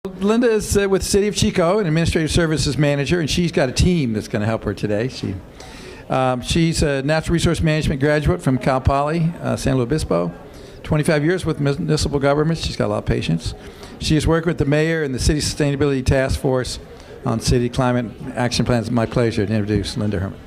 Linda is with the City of Chico, an Administrative Services Manager, and she's got a team that's going to help her today. She's a Natural Resource Management graduate from Cal Poly, San Luis Obispo. 25 years with municipal government. She's got a lot of patience. She has worked with the mayor and the City Sustainability Task Force on city climate action plans. It's my pleasure to introduce Linda Herman.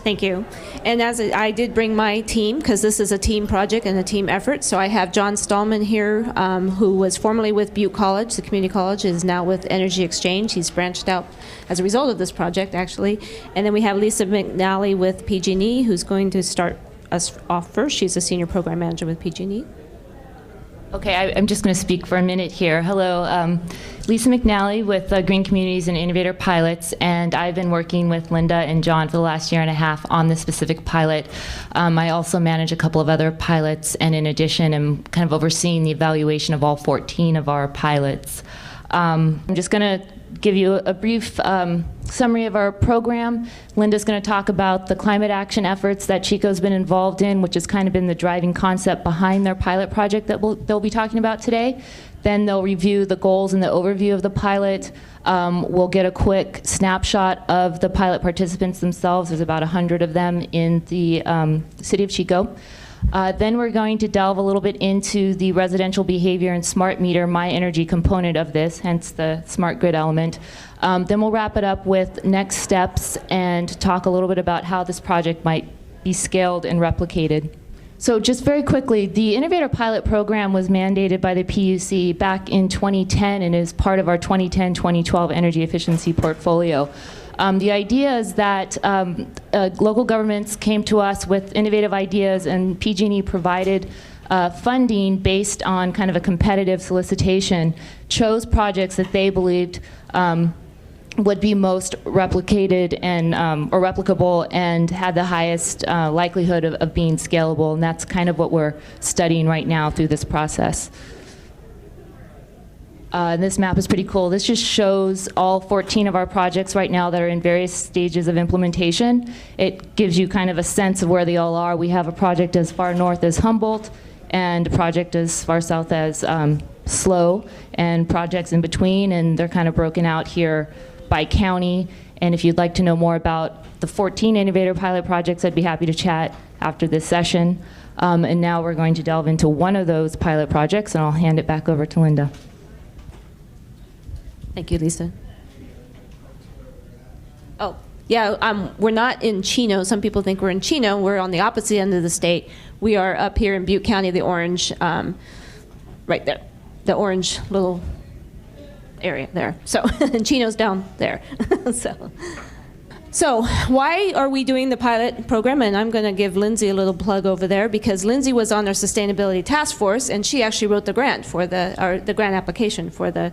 Thank you. And as I did bring my team, because this is a team project and a team effort, so I have John Stallman here, who was formerly with Butte College, the community college, is now with Energy Exchange. He's branched out as a result of this project, actually. And then we have Lisa McNally with PG&E, who's going to start us off first. She's a senior program manager with PG&E. Okay, I'm just going to speak for a minute here. Hello, Lisa McNally with Green Communities and Innovator Pilots, and I've been working with Linda and John for the last year and a half on this specific pilot. I also manage a couple of other pilots, and in addition, I'm kind of overseeing the evaluation of all 14 of our pilots. I'm just going to give you a brief summary of our program. Linda's going to talk about the climate action efforts that Chico's been involved in, which has kind of been the driving concept behind their pilot project that they'll be talking about today. Then they'll review the goals and the overview of the pilot. We'll get a quick snapshot of the pilot participants themselves. There's about 100 of them in the city of Chico. Then we're going to delve a little bit into the residential behavior and smart meter, my energy component of this, hence the smart grid element. Then we'll wrap it up with next steps and talk a little bit about how this project might be scaled and replicated. So just very quickly, the Innovator Pilot Program was mandated by the PUC back in 2010 and is part of our 2010-2012 energy efficiency portfolio. The idea is that local governments came to us with innovative ideas, and PG&E provided funding based on kind of a competitive solicitation, chose projects that they believed would be most replicated and or replicable and had the highest likelihood of being scalable, and that's kind of what we're studying right now through this process. This map is pretty cool. This just shows all 14 of our projects right now that are in various stages of implementation. It gives you kind of a sense of where they all are. We have a project as far north as Humboldt and a project as far south as Slow, and projects in between, and they're kind of broken out here by county. And if you'd like to know more about the 14 Innovator Pilot projects, I'd be happy to chat after this session. And now we're going to delve into one of those pilot projects, and I'll hand it back over to Linda. Thank you, Lisa. Oh, yeah, we're not in Chino. Some people think we're in Chino. We're on the opposite end of the state. We are up here in Butte County, the orange, right there, the orange little area there. So, and Chino's down there. So why are we doing the pilot program? And I'm going to give Lindsay a little plug over there, because Lindsay was on our sustainability task force, and she actually wrote the grant for the grant application for the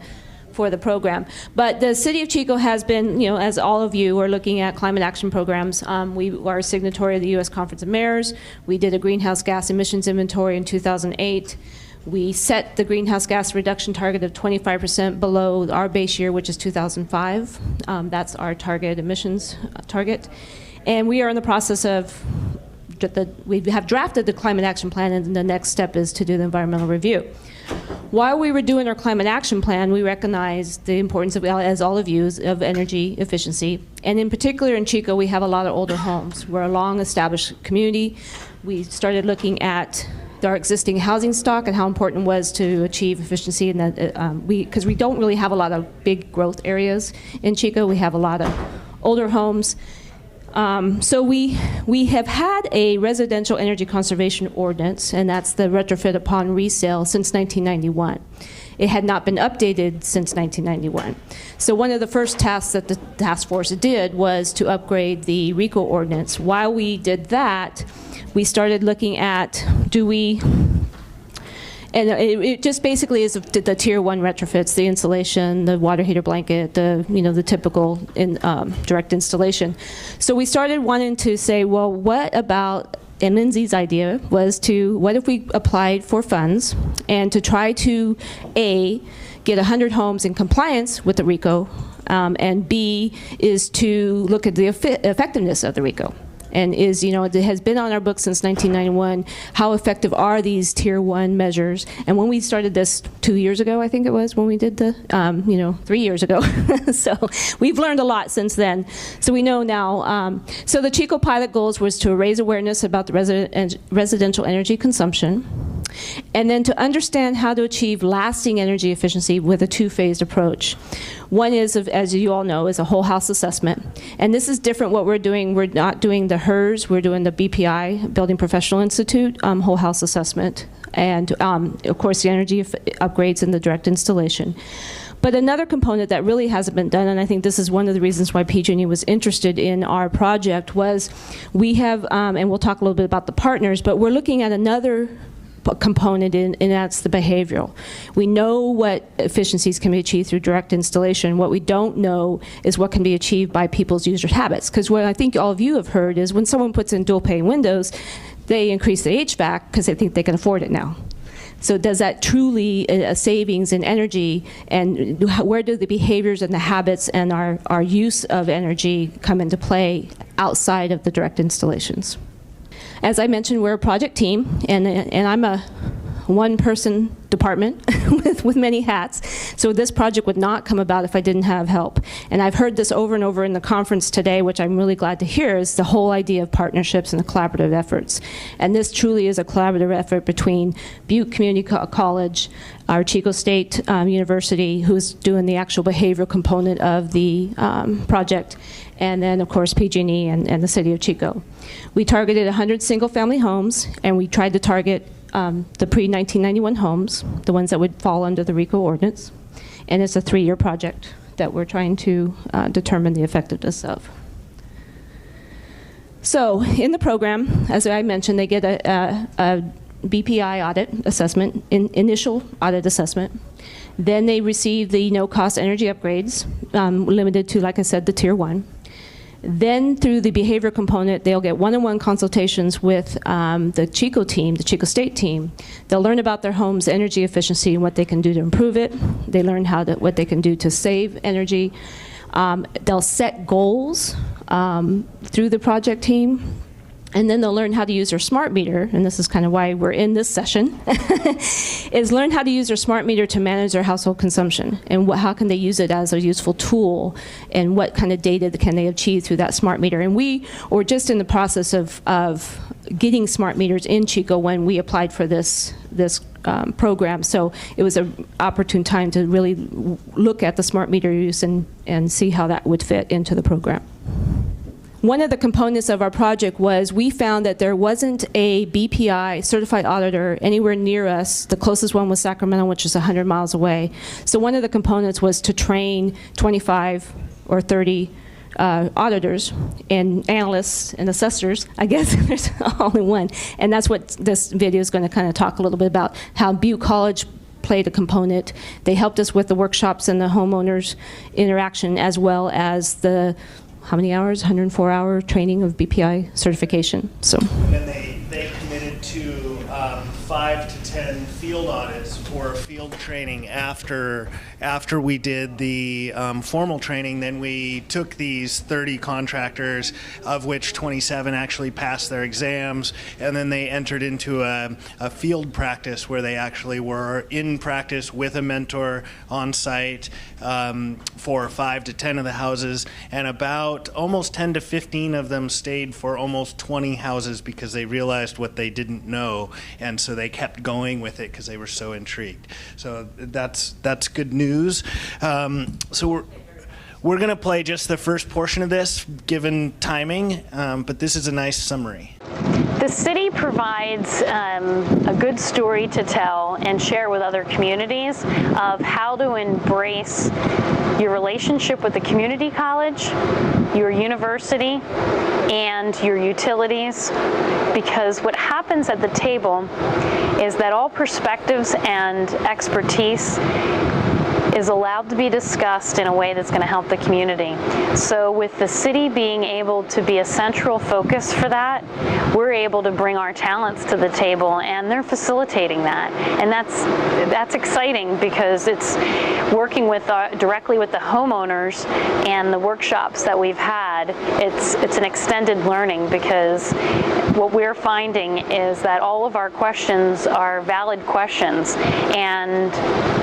program. But the City of Chico has been, you know, as all of you are looking at climate action programs, we are a signatory of the U.S. Conference of Mayors. We did a greenhouse gas emissions inventory in 2008. We set the greenhouse gas reduction target of 25% below our base year, which is 2005. That's our target emissions target. And we are in the process of, we have drafted the climate action plan, and the next step is to do the environmental review. While we were doing our climate action plan, we recognized the importance of, as all of you, of energy efficiency. And in particular in Chico, we have a lot of older homes. We're a long established community. We started looking at our existing housing stock and how important it was to achieve efficiency, and that because we don't really have a lot of big growth areas in Chico. We have a lot of older homes. So we have had a residential energy conservation ordinance, and that's the retrofit upon resale, since 1991. It had not been updated since 1991. So one of the first tasks that the task force did was to upgrade the RICO ordinance. While we did that, we started looking at, and it just basically is the tier 1 retrofits, the insulation, the water heater blanket, the typical direct installation. So we started wanting to say, well, what about, and Lindsay's idea was what if we applied for funds and to try to, A, get 100 homes in compliance with the RICO, and B, is to look at the effectiveness of the RICO. and is, you know, it has been on our books since 1991. How effective are these Tier 1 measures? And when we started this 2 years ago, I think it was, when we did the, 3 years ago. So we've learned a lot since then. So we know now. So the Chico pilot goals was to raise awareness about the residential energy consumption, and then to understand how to achieve lasting energy efficiency with a two-phased approach. One is, as you all know, is a whole house assessment. And this is different what we're doing. We're not doing the HERS, we're doing the BPI, Building Professional Institute, whole house assessment. And of course the energy upgrades and the direct installation. But another component that really hasn't been done, and I think this is one of the reasons why PG&E was interested in our project, was we have, and we'll talk a little bit about the partners, but we're looking at another component and that's the behavioral. We know what efficiencies can be achieved through direct installation. What we don't know is what can be achieved by people's user habits. Because what I think all of you have heard is when someone puts in dual pane windows, they increase the HVAC because they think they can afford it now. So does that truly a savings in energy, and where do the behaviors and the habits and our use of energy come into play outside of the direct installations? As I mentioned, we're a project team, and I'm a one-person department with many hats. So this project would not come about if I didn't have help. And I've heard this over and over in the conference today, which I'm really glad to hear, is the whole idea of partnerships and collaborative efforts. And this truly is a collaborative effort between Butte Community College, our Chico State University, who's doing the actual behavioral component of the project, and then, of course, PG&E and the city of Chico. We targeted 100 single-family homes, and we tried to target the pre-1991 homes, the ones that would fall under the RICO ordinance. And it's a 3-year project that we're trying to determine the effectiveness of. So in the program, as I mentioned, they get a BPI audit assessment, initial audit assessment. Then they receive the no-cost energy upgrades, limited to, like I said, the Tier 1. Then through the behavior component, they'll get one-on-one consultations with the Chico team, the Chico State team. They'll learn about their home's energy efficiency and what they can do to improve it. They learn what they can do to save energy. They'll set goals through the project team. And then they'll learn how to use their smart meter, and this is kind of why we're in this session, is learn how to use their smart meter to manage their household consumption, and how can they use it as a useful tool, and what kind of data can they achieve through that smart meter. And we were just in the process of getting smart meters in Chico when we applied for this program, so it was an opportune time to really look at the smart meter use and see how that would fit into the program. One of the components of our project was we found that there wasn't a BPI certified auditor anywhere near us. The closest one was Sacramento, which is 100 miles away. So one of the components was to train 25 or 30 auditors and analysts and assessors. I guess there's only one. And that's what this video is going to kind of talk a little bit about, how Butte College played a component. They helped us with the workshops and the homeowners interaction, as well as the how many hours? 104-hour training of BPI certification. So. And then they committed to 5 to 10 field audits for field training after we did the formal training. Then we took these 30 contractors, of which 27 actually passed their exams, and then they entered into a field practice where they actually were in practice with a mentor on site for 5 to 10 of the houses, and about almost 10 to 15 of them stayed for almost 20 houses because they realized what they didn't know, and so they kept going with it because they were so intrigued. So that's good news. So we're going to play just the first portion of this, given timing, but this is a nice summary. The city provides a good story to tell and share with other communities of how to embrace your relationship with the community college, your university, and your utilities, because what happens at the table is that all perspectives and expertise is allowed to be discussed in a way that's going to help the community. So with the city being able to be a central focus for that, we're able to bring our talents to the table, and they're facilitating that. And that's exciting because it's working with directly with the homeowners, and the workshops that we've had, it's an extended learning, because what we're finding is that all of our questions are valid questions, and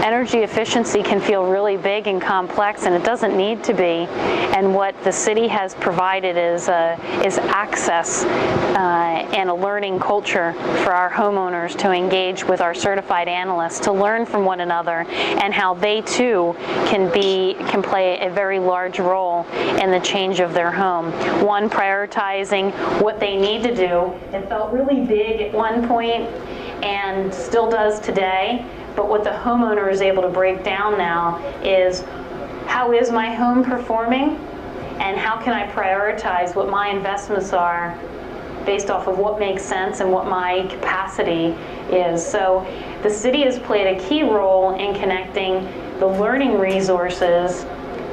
energy efficiency can feel really big and complex, and it doesn't need to be. And what the city has provided is access and a learning culture for our homeowners to engage with our certified analysts, to learn from one another, and how they too can play a very large role in the change of their home. One, prioritizing what they need to do. It felt really big at one point and still does today, but what the homeowner is able to break down now is, how is my home performing, and how can I prioritize what my investments are based off of what makes sense and what my capacity is. So the city has played a key role in connecting the learning resources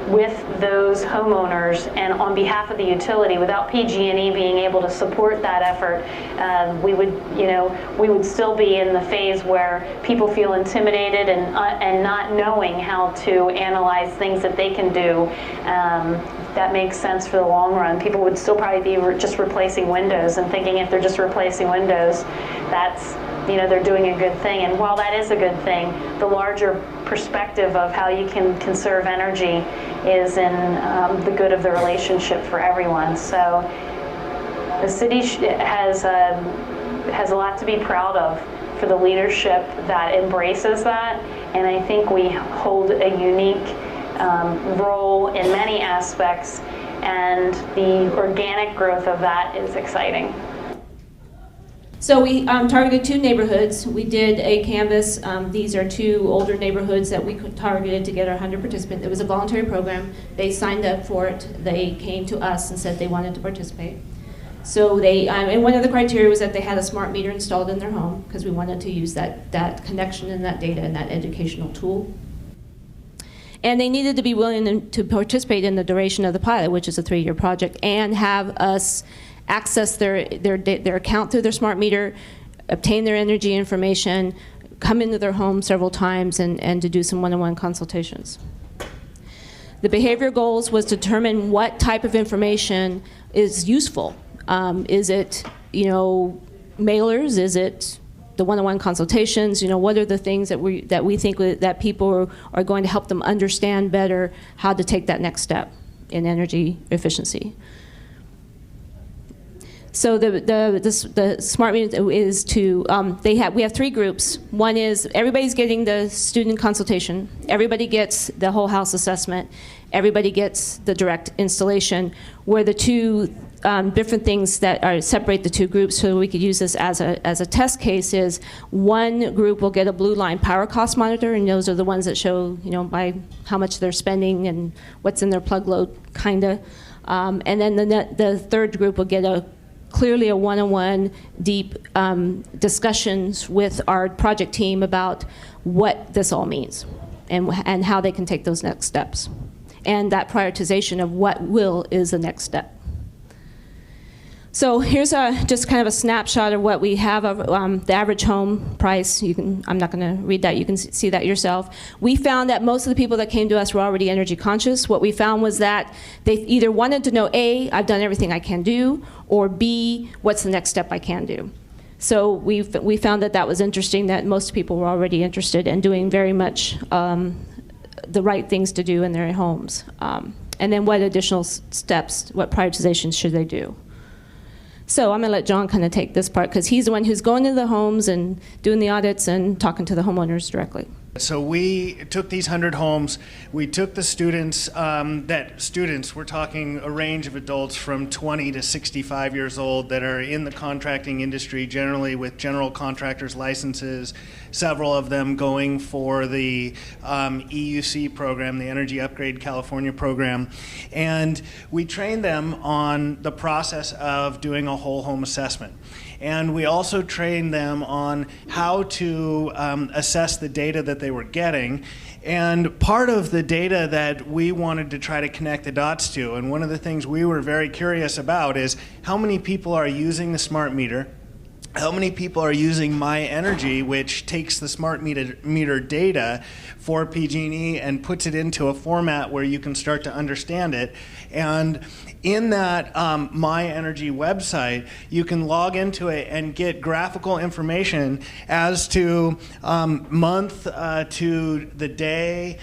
with those homeowners, and on behalf of the utility, without PG&E being able to support that effort, we would still be in the phase where people feel intimidated and not knowing how to analyze things that they can do that makes sense for the long run. People would still probably be just replacing windows and thinking if they're just replacing windows, that's, they're doing a good thing. And while that is a good thing, the larger perspective of how you can conserve energy is in the good of the relationship for everyone. So the city has a lot to be proud of for the leadership that embraces that, and I think we hold a unique role in many aspects, and the organic growth of that is exciting. So we targeted 2 neighborhoods. We did a canvas. These are 2 older neighborhoods that we targeted to get our 100 participants. It was a voluntary program. They signed up for it. They came to us and said they wanted to participate. So they, and one of the criteria was that they had a smart meter installed in their home, because we wanted to use that connection and that data and that educational tool. And they needed to be willing to participate in the duration of the pilot, which is a 3-year project, and have us access their account through their smart meter, obtain their energy information, come into their home several times, and to do some one-on-one consultations. The behavior goals was to determine what type of information is useful. Is it, mailers? Is it the one-on-one consultations? What are the things that we think that people are going to help them understand better how to take that next step in energy efficiency? So the smart meter is to, we have 3 groups. One is everybody's getting the student consultation, everybody gets the whole house assessment, everybody gets the direct installation, where the 2 different things that separate the 2 groups, so we could use this as a test case, is one group will get a blue line power cost monitor, and those are the ones that show, by how much they're spending and what's in their plug load, kinda. And then the third group will get clearly a one-on-one deep discussions with our project team about what this all means and how they can take those next steps. And that prioritization of what is the next step. So here's just kind of a snapshot of what we have of the average home price. I'm not going to read that. You can see that yourself. We found that most of the people that came to us were already energy conscious. What we found was that they either wanted to know, A, I've done everything I can do, or B, what's the next step I can do. So we found that was interesting, that most people were already interested in doing very much the right things to do in their homes. And then what additional steps, what prioritizations should they do? So I'm going to let John kind of take this part, because he's the one who's going to the homes and doing the audits and talking to the homeowners directly. So we took these 100 homes, we took the students, we're talking a range of adults from 20 to 65 years old that are in the contracting industry, generally with general contractors licenses, several of them going for the EUC program, the Energy Upgrade California program. And we trained them on the process of doing a whole home assessment. And we also trained them on how to assess the data that they were getting And part of the data that we wanted to try to connect the dots to, and one of the things we were very curious about, is how many people are using the smart meter, how many people are using My Energy, which takes the smart meter data for PG&E and puts it into a format where you can start to understand it. And in that My Energy website, you can log into it and get graphical information as to month to the day.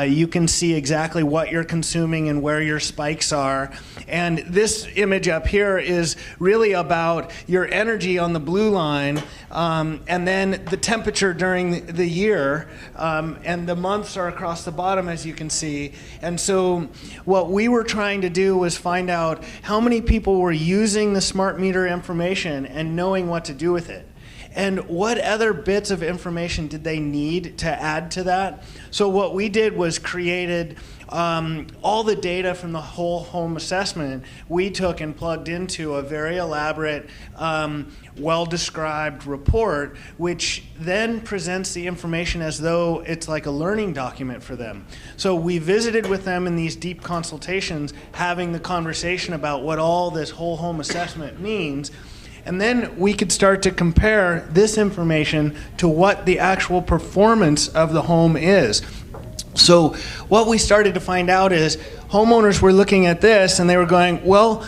You can see exactly what you're consuming and where your spikes are. And this image up here is really about your energy on the blue line, and then the temperature during the year, and the months are across the bottom, as you can see. And so what we were trying to do was find out how many people were using the smart meter information and knowing what to do with it. And what other bits of information did they need to add to that? So what we did was created all the data from the whole home assessment we took and plugged into a very elaborate, well-described report, which then presents the information as though it's like a learning document for them. So we visited with them in these deep consultations, having the conversation about what all this whole home assessment means. And then we could start to compare this information to what the actual performance of the home is. So what we started to find out is homeowners were looking at this and they were going, well,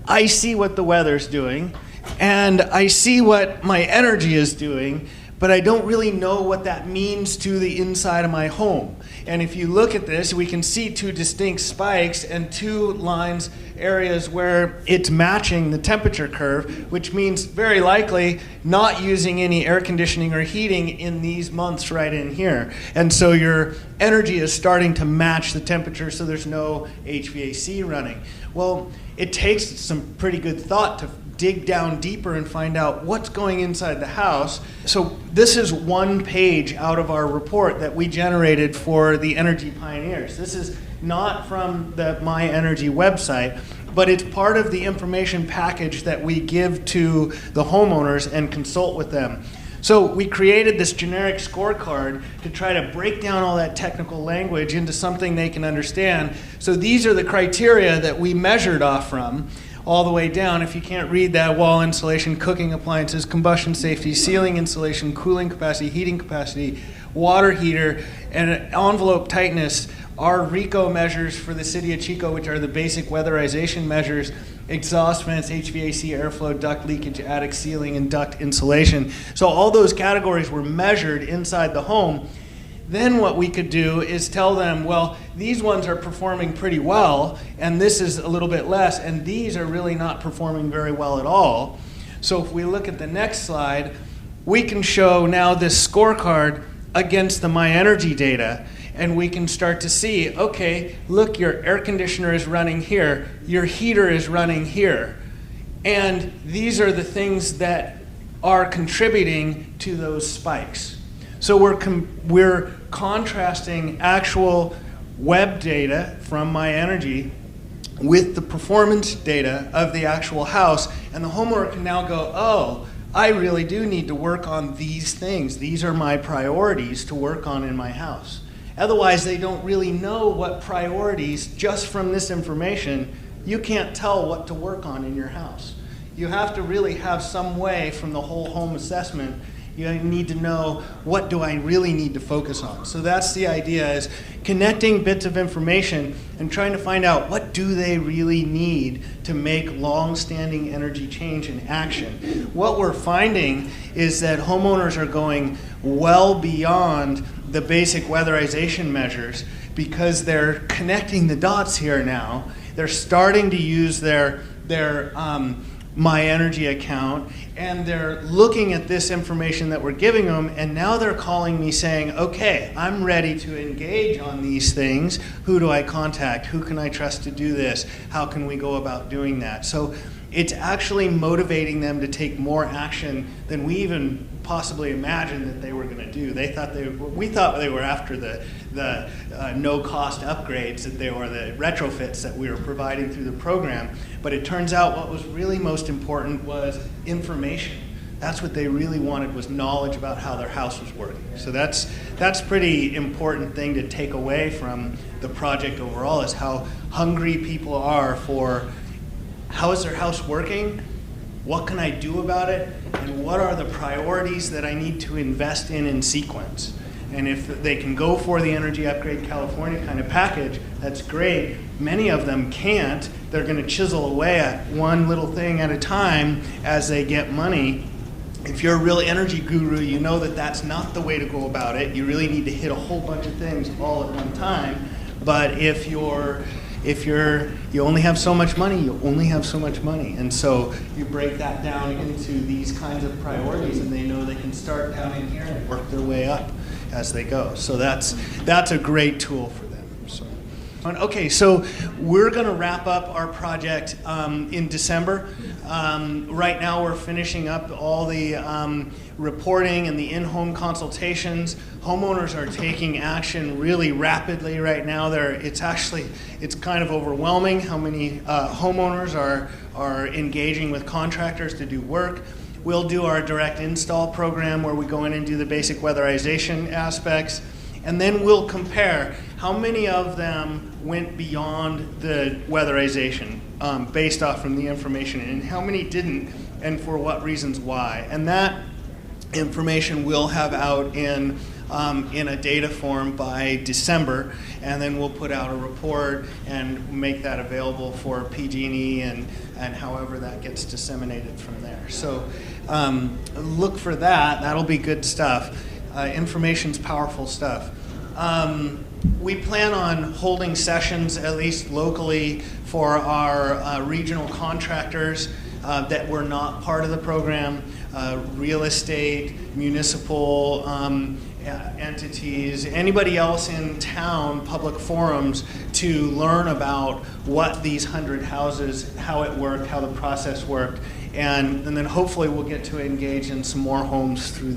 I see what the weather's doing and I see what my energy is doing, but I don't really know what that means to the inside of my home. And if you look at this, we can see two distinct spikes and two lines, areas where it's matching the temperature curve, which means very likely not using any air conditioning or heating in these months right in here. And so your energy is starting to match the temperature, so there's no HVAC running. Well, it takes some pretty good thought to dig down deeper and find out what's going inside the house. So this is one page out of our report that we generated for the Energy Pioneers. This is not from the My Energy website, but it's part of the information package that we give to the homeowners and consult with them. So we created this generic scorecard to try to break down all that technical language into something they can understand. So these are the criteria that we measured off from, all the way down. If you can't read that, wall insulation, cooking appliances, combustion safety, ceiling insulation, cooling capacity, heating capacity, water heater, and envelope tightness are RICO measures for the city of Chico, which are the basic weatherization measures: exhaust vents, HVAC, airflow, duct leakage, attic ceiling, and duct insulation. So all those categories were measured inside the home. Then what we could do is tell them, well, these ones are performing pretty well, and this is a little bit less, and these are really not performing very well at all. So if we look at the next slide, we can show now this scorecard against the My Energy data, and we can start to see, okay, look, your air conditioner is running here, your heater is running here, and these are the things that are contributing to those spikes. So we're contrasting actual web data from My Energy with the performance data of the actual house, and the homeowner can now go, oh, I really do need to work on these things. These are my priorities to work on in my house. Otherwise, they don't really know what priorities, just from this information. You can't tell what to work on in your house. You have to really have some way from the whole home assessment. You need to know, what do I really need to focus on? So that's the idea, is connecting bits of information and trying to find out, what do they really need to make long-standing energy change in action. What we're finding is that homeowners are going well beyond the basic weatherization measures because they're connecting the dots here now. They're starting to use their My Energy account, and they're looking at this information that we're giving them, and now they're calling me saying, okay, I'm ready to engage on these things. Who do I contact? Who can I trust to do this? How can we go about doing that? So it's actually motivating them to take more action than we even possibly imagined that they were going to do. We thought they were after the no-cost upgrades, that they were the retrofits that we were providing through the program. But it turns out what was really most important was information. That's what they really wanted, was knowledge about how their house was working. So that's that's pretty important thing to take away from the project overall, is how hungry people are for how is their house working, what can I do about it, and what are the priorities that I need to invest in sequence. And if they can go for the Energy Upgrade California kind of package, that's great. Many of them can't. They're going to chisel away at one little thing at a time as they get money. If you're a real energy guru, you know that that's not the way to go about it. You really need to hit a whole bunch of things all at one time. But if you only have so much money, you only have so much money. And so you break that down into these kinds of priorities, and they know they can start down in here and work their way up as they go. So that's a great tool for them. So, okay, so we're going to wrap up our project in December. Right now we're finishing up all the reporting and the in-home consultations. Homeowners are taking action really rapidly right now. It's kind of overwhelming how many homeowners are engaging with contractors to do work. We'll do our direct install program where we go in and do the basic weatherization aspects, and then we'll compare how many of them went beyond the weatherization based off from the information, and how many didn't, and for what reasons why. And that information we'll have out in a data form by December, and then we'll put out a report and make that available for PG&E and however that gets disseminated from there. So look for that. That'll be good stuff. Information's powerful stuff. We plan on holding sessions, at least locally, for our regional contractors that were not part of the program, real estate, municipal entities, anybody else in town, public forums, to learn about what these 100 houses, how it worked, how the process worked, and then hopefully we'll get to engage in some more homes through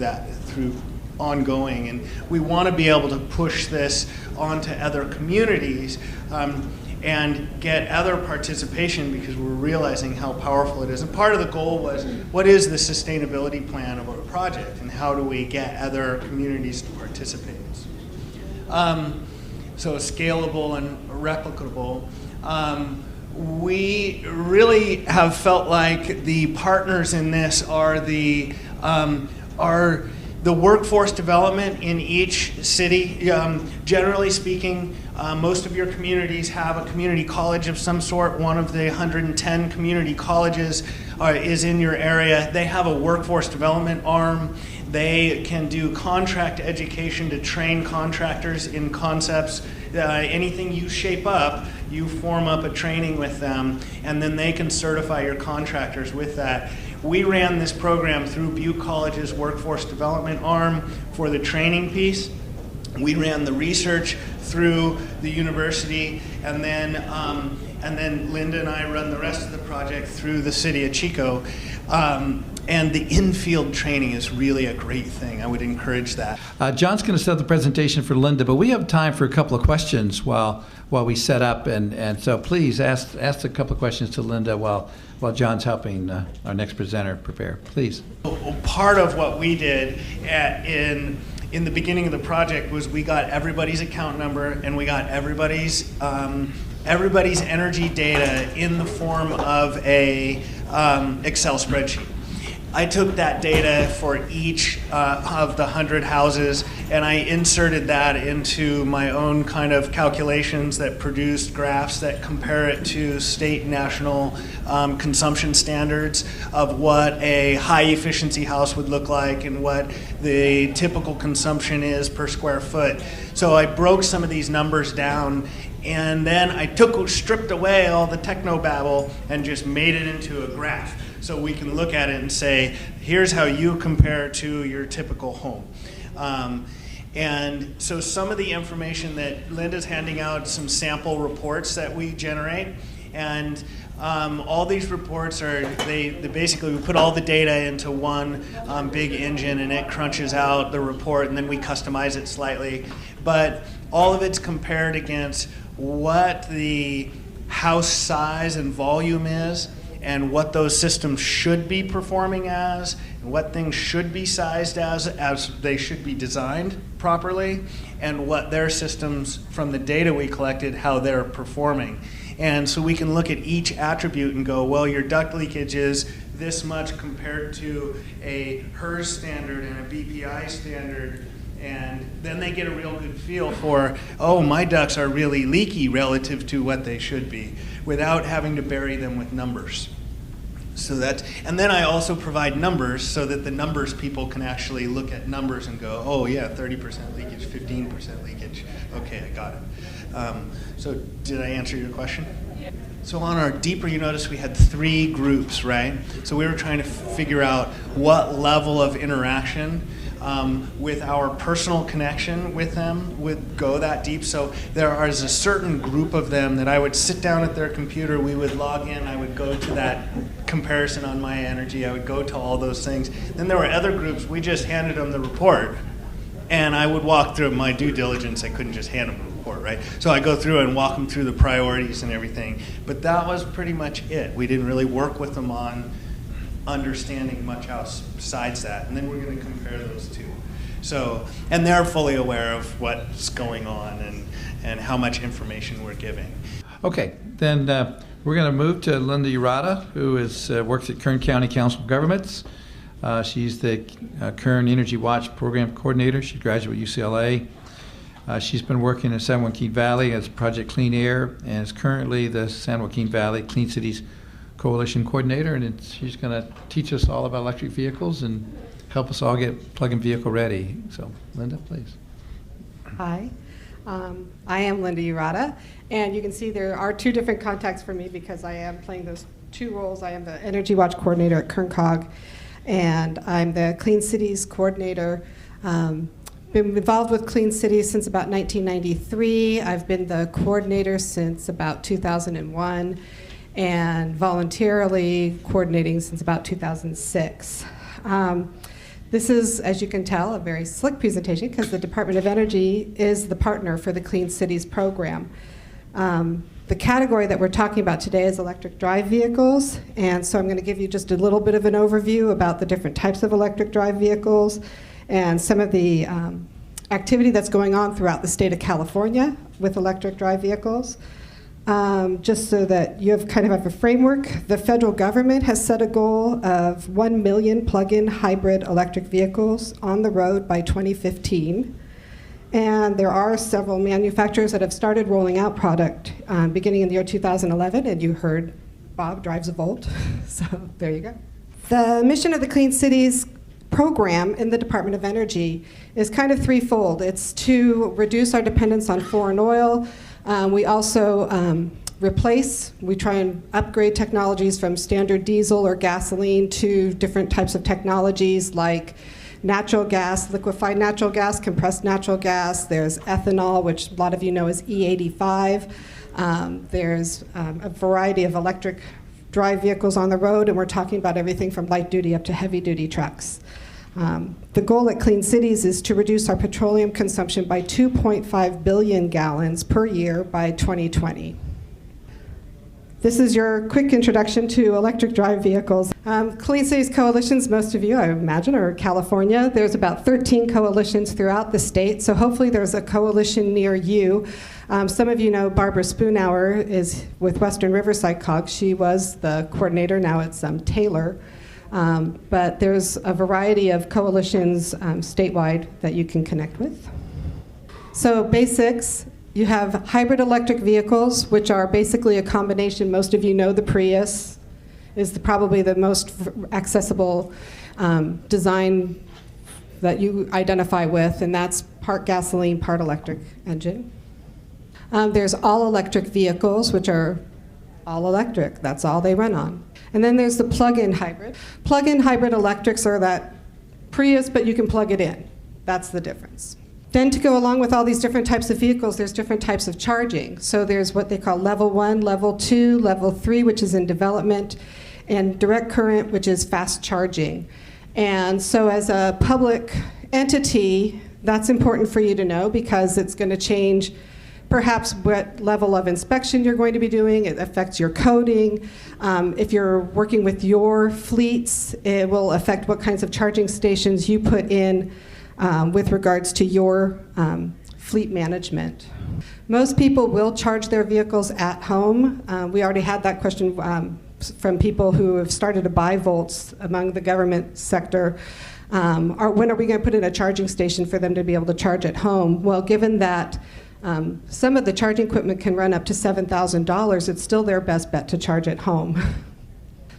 ongoing. And we want to be able to push this onto other communities and get other participation, because we're realizing how powerful it is. And part of the goal was, what is the sustainability plan of our project, and how do we get other communities to participate? So scalable and replicable. We really have felt like the partners in this are the workforce development in each city. Generally speaking, most of your communities have a community college of some sort. One of the 110 community colleges is in your area. They have a workforce development arm. They can do contract education to train contractors in concepts. Anything you shape up, you form up a training with them, and then they can certify your contractors with that. We ran this program through Butte College's workforce development arm for the training piece. We ran the research through the university, and then Linda and I run the rest of the project through the city of Chico. And the in-field training is really a great thing. I would encourage that. John's going to set up the presentation for Linda, but we have time for a couple of questions while we set up, and so please ask a couple of questions to Linda while John's helping our next presenter prepare. Please. Part of what we did in the beginning of the project was we got everybody's account number, and we got everybody's energy data in the form of a Excel spreadsheet. I took that data for each of the 100 houses, and I inserted that into my own kind of calculations that produced graphs that compare it to state and national consumption standards of what a high efficiency house would look like and what the typical consumption is per square foot. So I broke some of these numbers down, and then I stripped away all the technobabble and just made it into a graph. So we can look at it and say, here's how you compare to your typical home. And so some of the information that Linda's handing out, some sample reports that we generate, and all these reports they basically, we put all the data into one big engine, and it crunches out the report, and then we customize it slightly. But all of it's compared against what the house size and volume is, and what those systems should be performing as, and what things should be sized as they should be designed properly, and what their systems, from the data we collected, how they're performing. And so we can look at each attribute and go, well, your duct leakage is this much compared to a HERS standard and a BPI standard. And then they get a real good feel for, oh, my ducts are really leaky relative to what they should be, without having to bury them with numbers. So that's, and then I also provide numbers so that the numbers people can actually look at numbers and go, oh yeah, 30% leakage, 15% leakage. Okay, I got it. So did I answer your question? So on our deeper, you notice we had 3 groups, right? So we were trying to figure out what level of interaction with our personal connection with them would go that deep. So there is a certain group of them that I would sit down at their computer, we would log in, I would go to that comparison on my energy, I would go to all those things. Then there were other groups, we just handed them the report, and I would walk through my due diligence. I couldn't just hand them the report, right? So I go through and walk them through the priorities and everything. But that was pretty much it. We didn't really work with them on understanding much else besides that. And then we're going to compare those two. So, and they're fully aware of what's going on and how much information we're giving. Okay, then we're going to move to Linda Urata, who works at Kern County Council of Governments. She's the Kern Energy Watch Program Coordinator. She graduated at UCLA. She's been working in San Joaquin Valley as Project Clean Air and is currently the San Joaquin Valley Clean Cities Coalition Coordinator. And she's going to teach us all about electric vehicles and help us all get plug-in vehicle ready. So, Linda, please. Hi, I am Linda Urata, and you can see there are 2 different contacts for me because I am playing those 2 roles. I am the Energy Watch Coordinator at KernCog, and I'm the Clean Cities Coordinator. Been involved with Clean Cities since about 1993. I've been the coordinator since about 2001, and voluntarily coordinating since about 2006. This is, as you can tell, a very slick presentation because the Department of Energy is the partner for the Clean Cities program. The category that we're talking about today is electric drive vehicles, and so I'm going to give you just a little bit of an overview about the different types of electric drive vehicles and some of the activity that's going on throughout the state of California with electric drive vehicles. Just so that you have kind of a framework, the federal government has set a goal of 1 million plug-in hybrid electric vehicles on the road by 2015. And there are several manufacturers that have started rolling out product beginning in the year 2011, and you heard Bob drives a Volt, so there you go. The mission of the Clean Cities program in the Department of Energy is kind of threefold. It's to reduce our dependence on foreign oil. We also we try and upgrade technologies from standard diesel or gasoline to different types of technologies like natural gas, liquefied natural gas, compressed natural gas. There's ethanol, which a lot of you know is E85. There's a variety of electric drive vehicles on the road, and we're talking about everything from light duty up to heavy duty trucks. The goal at Clean Cities is to reduce our petroleum consumption by 2.5 billion gallons per year by 2020. This is your quick introduction to electric drive vehicles. Clean Cities coalitions, most of you, I imagine, are California. There's about 13 coalitions throughout the state, so hopefully there's a coalition near you. Some of you know Barbara Spoonhour is with Western Riverside COG. She was the coordinator, now it's Taylor. But there's a variety of coalitions statewide that you can connect with. So basics, you have hybrid electric vehicles, which are basically a combination. Most of you know the Prius is probably the most accessible design that you identify with, and that's part gasoline, part electric engine. There's all electric vehicles, which are all electric. That's all they run on. And then there's the plug-in hybrid. Plug-in hybrid electrics are that Prius, but you can plug it in. That's the difference. Then to go along with all these different types of vehicles, there's different types of charging. So there's what they call level 1, level 2, level 3, which is in development, and direct current, which is fast charging. And so as a public entity, that's important for you to know because it's going to change perhaps what level of inspection you're going to be doing. It affects your coding. If you're working with your fleets, it will affect what kinds of charging stations you put in with regards to your fleet management. Most people will charge their vehicles at home. We already had that question from people who have started to buy volts among the government sector. When are we going to put in a charging station for them to be able to charge at home? Well, given that some of the charging equipment can run up to $7,000, it's still their best bet to charge at home.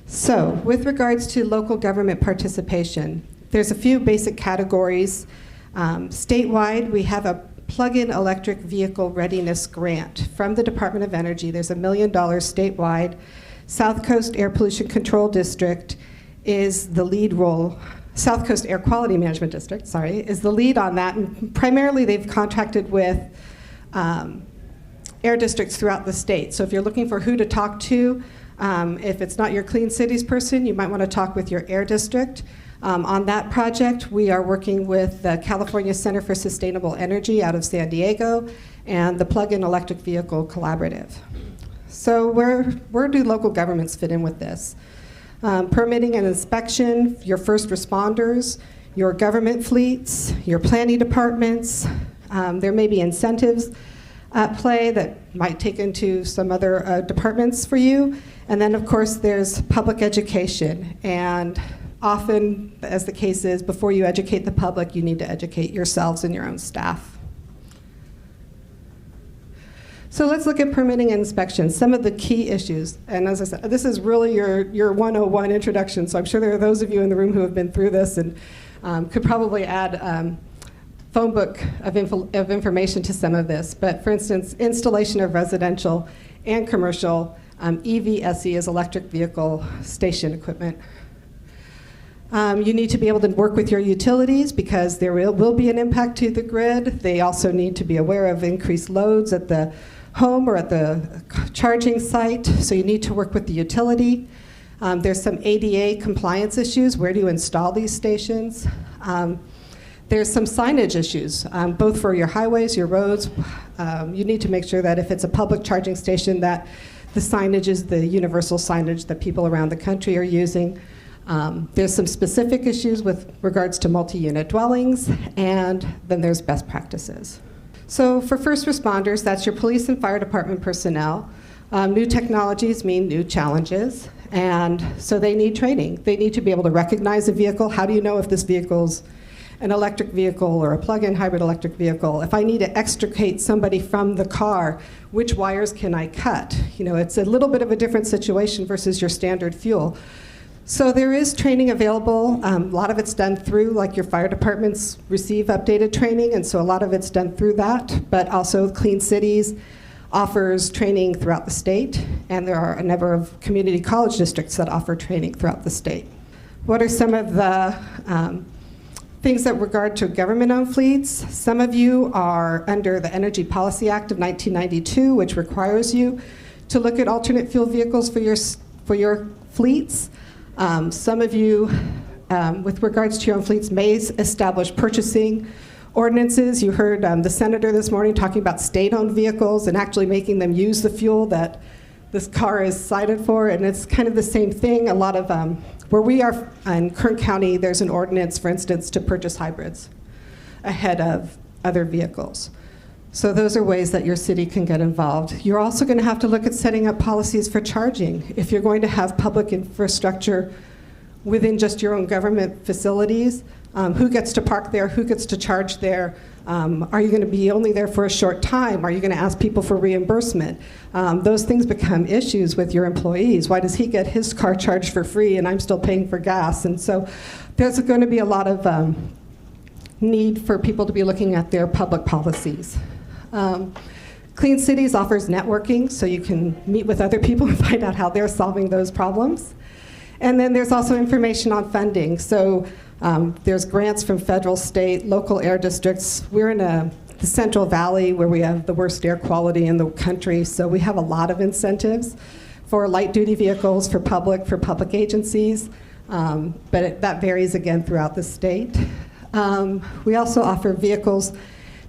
So, with regards to local government participation, there's a few basic categories. Statewide, we have a plug-in electric vehicle readiness grant from the Department of Energy. There's $1 million statewide. South Coast Air Pollution Control District is the lead role. South Coast Air Quality Management District, sorry, is the lead on that. And primarily, they've contracted with air districts throughout the state. So if you're looking for who to talk to, if it's not your Clean Cities person, you might want to talk with your air district. On that project, we are working with the California Center for Sustainable Energy out of San Diego and the Plug-in Electric Vehicle Collaborative. So where do local governments fit in with this? Permitting and inspection, your first responders, your government fleets, your planning departments. There may be incentives at play that might take into some other departments for you. And then, of course, there's public education. And often, as the case is, before you educate the public, you need to educate yourselves and your own staff. So let's look at permitting and inspection, some of the key issues. And as I said, this is really your 101 introduction, so I'm sure there are those of you in the room who have been through this and could probably add phone book of information to some of this. But for instance, installation of residential and commercial EVSE is electric vehicle station equipment. You need to be able to work with your utilities because there will be an impact to the grid. They also need to be aware of increased loads at the home or at the charging site, so you need to work with the utility. There's some ADA compliance issues. Where do you install these stations? There's some signage issues, both for your highways, your roads. You need to make sure that if it's a public charging station that the signage is the universal signage that people around the country are using. There's some specific issues with regards to multi-unit dwellings, and then there's best practices. So for first responders, that's your police and fire department personnel. New technologies mean new challenges, and so they need training. They need to be able to recognize a vehicle. How do you know if this vehicle's an electric vehicle or a plug-in hybrid electric vehicle? If I need to extricate somebody from the car, which wires can I cut? You know, it's a little bit of a different situation versus your standard fuel. So there is training available. A lot of it's done through, like your fire departments receive updated training, and so a lot of it's done through that. But also Clean Cities offers training throughout the state, and there are a number of community college districts that offer training throughout the state. What are some of the things that regard to government-owned fleets? Some of you are under the Energy Policy Act of 1992, which requires you to look at alternate fuel vehicles for your fleets. Some of you, with regards to your own fleets, may establish purchasing ordinances. You heard the senator this morning talking about state-owned vehicles and actually making them use the fuel that this car is cited for, and it's kind of the same thing. A lot of, where we are in Kern County, there's an ordinance, for instance, to purchase hybrids ahead of other vehicles. So those are ways that your city can get involved. You're also going to have to look at setting up policies for charging. If you're going to have public infrastructure within just your own government facilities, who gets to park there, who gets to charge there? Are you going to be only there for a short time? Are you going to ask people for reimbursement? Those things become issues with your employees. Why does he get his car charged for free and I'm still paying for gas? And so there's going to be a lot of need for people to be looking at their public policies. Clean Cities offers networking, so you can meet with other people and find out how they're solving those problems. And then there's also information on funding. So there's grants from federal, state, local air districts. We're in the Central Valley where we have the worst air quality in the country, so we have a lot of incentives for light-duty vehicles, for public agencies, but that varies again throughout the state. We also offer vehicles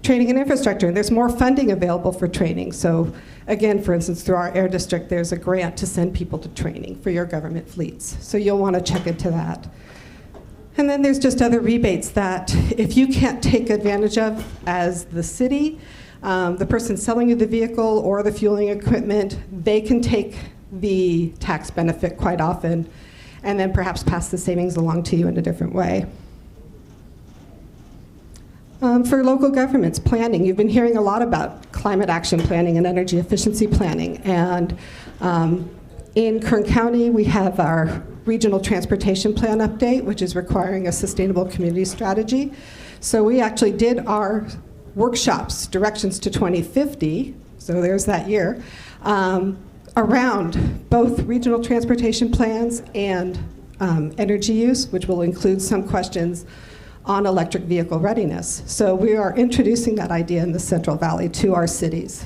training and infrastructure. There's more funding available for training. So again, for instance, through our air district, there's a grant to send people to training for your government fleets. So you'll want to check into that. And then there's just other rebates that if you can't take advantage of as the city, the person selling you the vehicle or the fueling equipment, they can take the tax benefit quite often and then perhaps pass the savings along to you in a different way. For local governments, planning. You've been hearing a lot about climate action planning and energy efficiency planning. And in Kern County, we have our regional transportation plan update, which is requiring a sustainable community strategy. So we actually did our workshops, Directions to 2050, so there's that year, around both regional transportation plans and energy use, which will include some questions on electric vehicle readiness. So we are introducing that idea in the Central Valley to our cities.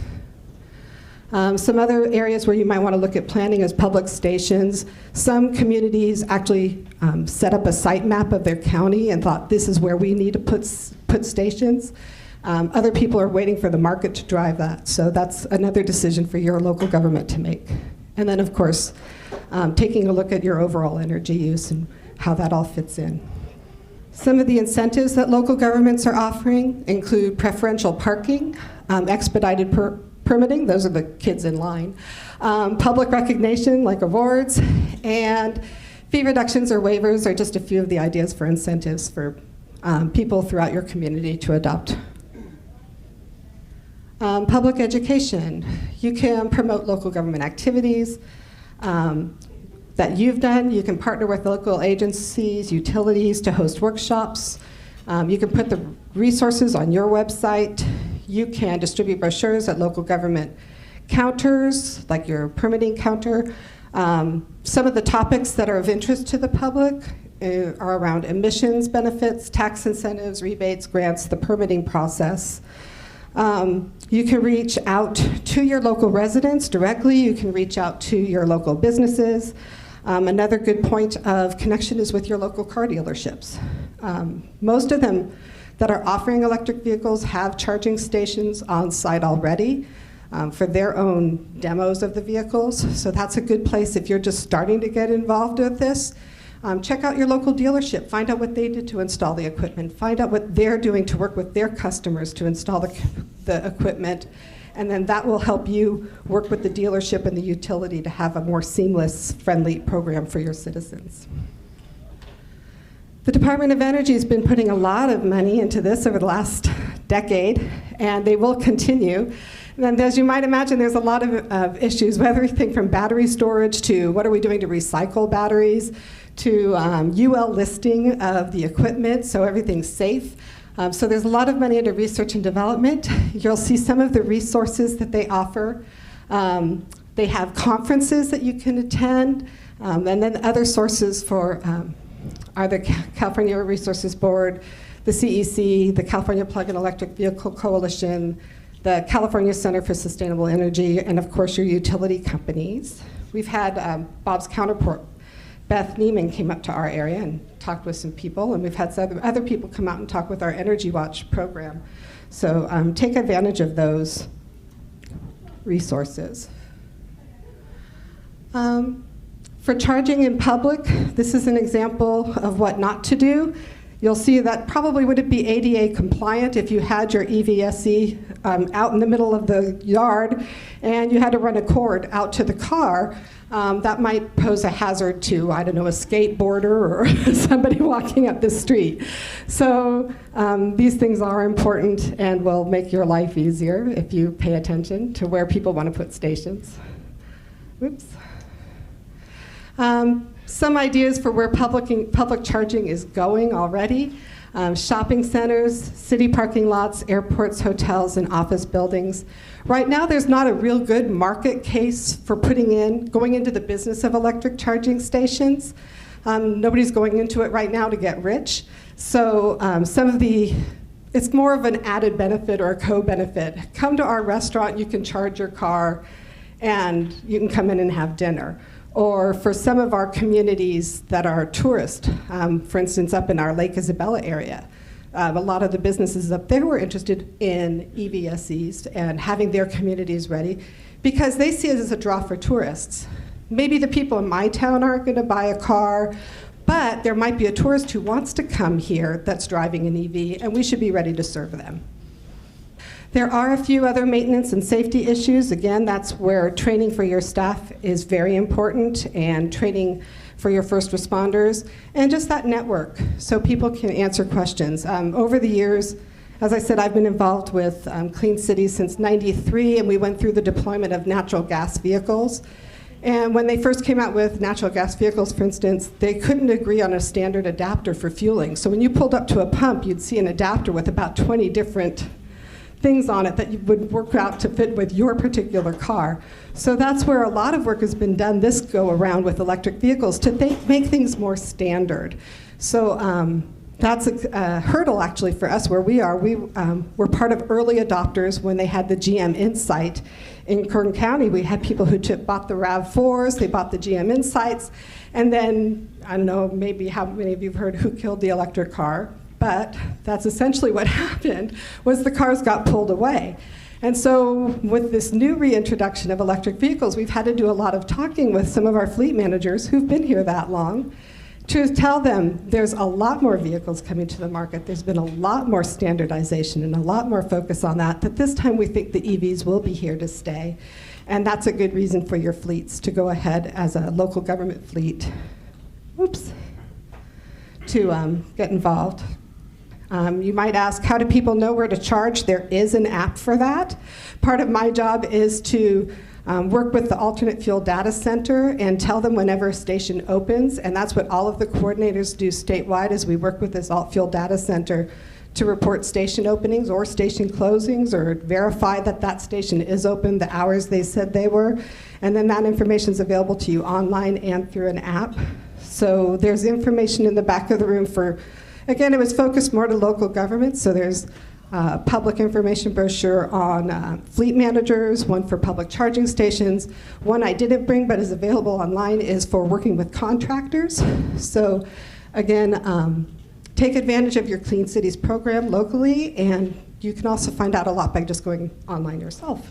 Some other areas where you might want to look at planning is public stations. Some communities actually set up a site map of their county and thought this is where we need to put stations. Other people are waiting for the market to drive that. So that's another decision for your local government to make. And then of course, taking a look at your overall energy use and how that all fits in. Some of the incentives that local governments are offering include preferential parking, expedited permitting, those are the kids in line, public recognition like awards, and fee reductions or waivers are just a few of the ideas for incentives for people throughout your community to adopt. Public education. You can promote local government activities that you've done. You can partner with local agencies, utilities to host workshops. You can put the resources on your website. You can distribute brochures at local government counters, like your permitting counter. Some of the topics that are of interest to the public are around emissions benefits, tax incentives, rebates, grants, the permitting process. You can reach out to your local residents directly. You can reach out to your local businesses. Another good point of connection is with your local car dealerships. Most of them that are offering electric vehicles have charging stations on site already for their own demos of the vehicles. So that's a good place if you're just starting to get involved with this. Check out your local dealership. Find out what they did to install the equipment. Find out what they're doing to work with their customers to install the equipment. And then that will help you work with the dealership and the utility to have a more seamless, friendly program for your citizens. The Department of Energy has been putting a lot of money into this over the last decade, and they will continue. And as you might imagine, there's a lot of issues, everything from battery storage to what are we doing to recycle batteries, to UL listing of the equipment so everything's safe. So there's a lot of money into research and development. You'll see some of the resources that they offer. They have conferences that you can attend, and then other sources for are the California Resources Board, the CEC, the California Plug-in Electric Vehicle Coalition, the California Center for Sustainable Energy, and of course your utility companies. We've had Bob's counterpart, Beth Neiman, came up to our area and talked with some people, and we've had some other people come out and talk with our Energy Watch program. So take advantage of those resources. For charging in public, this is an example of what not to do. You'll see that probably wouldn't be ADA compliant if you had your EVSE out in the middle of the yard and you had to run a cord out to the car. That might pose a hazard to, I don't know, a skateboarder or somebody walking up the street. So these things are important and will make your life easier if you pay attention to where people want to put stations. Oops. Some ideas for where public charging is going already. Shopping centers, city parking lots, airports, hotels, and office buildings. Right now, there's not a real good market case for going into the business of electric charging stations. Nobody's going into it right now to get rich. So it's more of an added benefit or a co-benefit. Come to our restaurant, you can charge your car, and you can come in and have dinner. Or for some of our communities that are tourist, for instance, up in our Lake Isabella area, A lot of the businesses up there were interested in EVSEs and having their communities ready because they see it as a draw for tourists. Maybe the people in my town aren't going to buy a car, but there might be a tourist who wants to come here that's driving an EV, and we should be ready to serve them. There are a few other maintenance and safety issues. Again, that's where training for your staff is very important, and training for your first responders, and just that network so people can answer questions. Over the years, as I said, I've been involved with Clean Cities since '93, and we went through the deployment of natural gas vehicles. And when they first came out with natural gas vehicles, for instance, they couldn't agree on a standard adapter for fueling. So when you pulled up to a pump, you'd see an adapter with about 20 different things on it that you would work out to fit with your particular car. So that's where a lot of work has been done this go around with electric vehicles to make things more standard. So that's a hurdle actually for us where we are. We were part of early adopters when they had the GM Insight. In Kern County, we had people who bought the RAV4s, they bought the GM Insights, and then, I don't know maybe how many of you have heard who killed the electric car, but that's essentially what happened, was the cars got pulled away. And so with this new reintroduction of electric vehicles, we've had to do a lot of talking with some of our fleet managers who've been here that long to tell them there's a lot more vehicles coming to the market. There's been a lot more standardization and a lot more focus on that this time we think the EVs will be here to stay. And that's a good reason for your fleets to go ahead as a local government fleet, to get involved. You might ask, how do people know where to charge? There is an app for that. Part of my job is to work with the alternate fuel data center and tell them whenever a station opens, and that's what all of the coordinators do statewide, is we work with this alt fuel data center to report station openings or station closings or verify that that station is open the hours they said they were, and then that information is available to you online and through an app. So there's information in the back of the room for, again, it was focused more to local governments, so there's public information brochure on fleet managers, one for public charging stations. One I didn't bring but is available online is for working with contractors. So again, take advantage of your Clean Cities program locally, and you can also find out a lot by just going online yourself.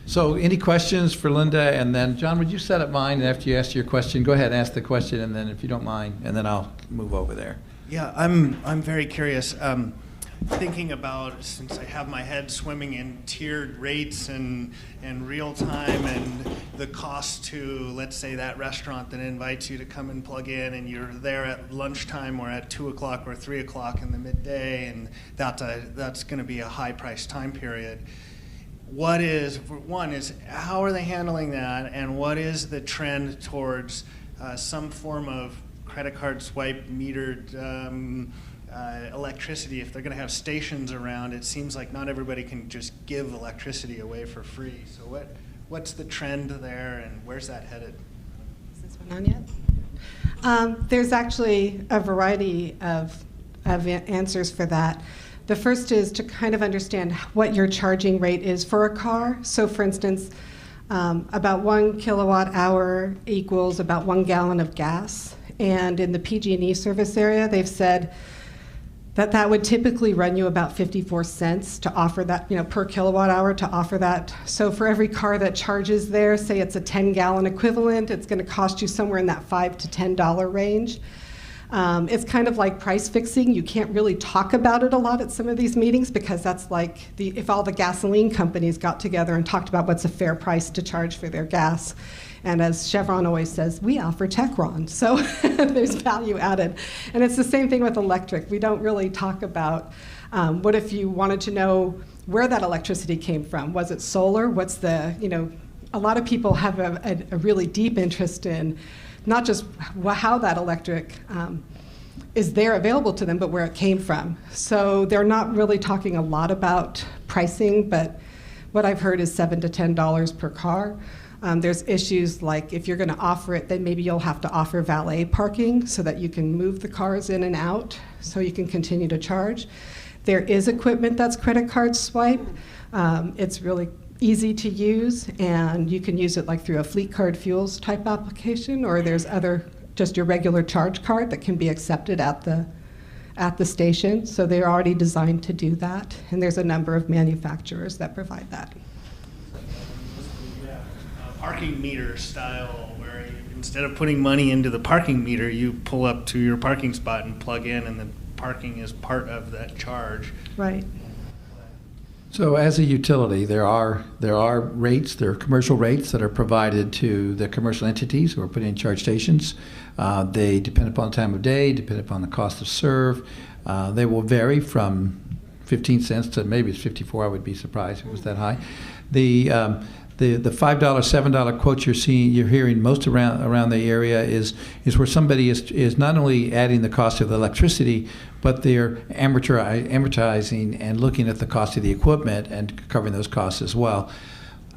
So any questions for Linda? And then, John, would you set up mine? And after you ask your question, go ahead and ask the question, and then if you don't mind, and then I'll move over there. Yeah, I'm very curious. Thinking about, since I have my head swimming in tiered rates and real time and the cost to, let's say, that restaurant that invites you to come and plug in, and you're there at lunchtime or at 2 o'clock or 3 o'clock in the midday, and that's going to be a high price time period. What is, one is, how are they handling that, and what is the trend towards some form of credit card swipe metered electricity? If they're going to have stations around, it seems like not everybody can just give electricity away for free. So what's the trend there, and where's that headed? Is this one on yet? There's actually a variety of answers for that. The first is to kind of understand what your charging rate is for a car. So for instance, about 1 kilowatt hour equals about 1 gallon of gas. And in the PG&E service area, they've said that would typically run you about 54 cents to offer that, per kilowatt hour to offer that. So for every car that charges there, say it's a 10-gallon equivalent, it's going to cost you somewhere in that $5 to $10 range. It's kind of like price fixing. You can't really talk about it a lot at some of these meetings because that's like if all the gasoline companies got together and talked about what's a fair price to charge for their gas. And as Chevron always says, we offer Techron, so there's value added. And it's the same thing with electric. We don't really talk about what if you wanted to know where that electricity came from. Was it solar? What's the, a lot of people have a really deep interest in not just how that electric is there available to them, but where it came from. So they're not really talking a lot about pricing, but what I've heard is $7 to $10 per car. There's issues like if you're going to offer it, then maybe you'll have to offer valet parking so that you can move the cars in and out so you can continue to charge. There is equipment that's credit card swipe. It's really easy to use, and you can use it like through a fleet card fuels type application, or there's just your regular charge card that can be accepted at at the station, so they're already designed to do that, and there's a number of manufacturers that provide that. Parking meter style, where instead of putting money into the parking meter, you pull up to your parking spot and plug in, and then parking is part of that charge. Right. So as a utility, there are rates, there are commercial rates that are provided to the commercial entities who are putting in charge stations. They depend upon the time of day, depend upon the cost of serve. They will vary from 15 cents to maybe it's 54. I would be surprised if it was that high. The $5, $7 quotes you're hearing most around the area is where somebody is not only adding the cost of the electricity, but they're amortizing and looking at the cost of the equipment and covering those costs as well.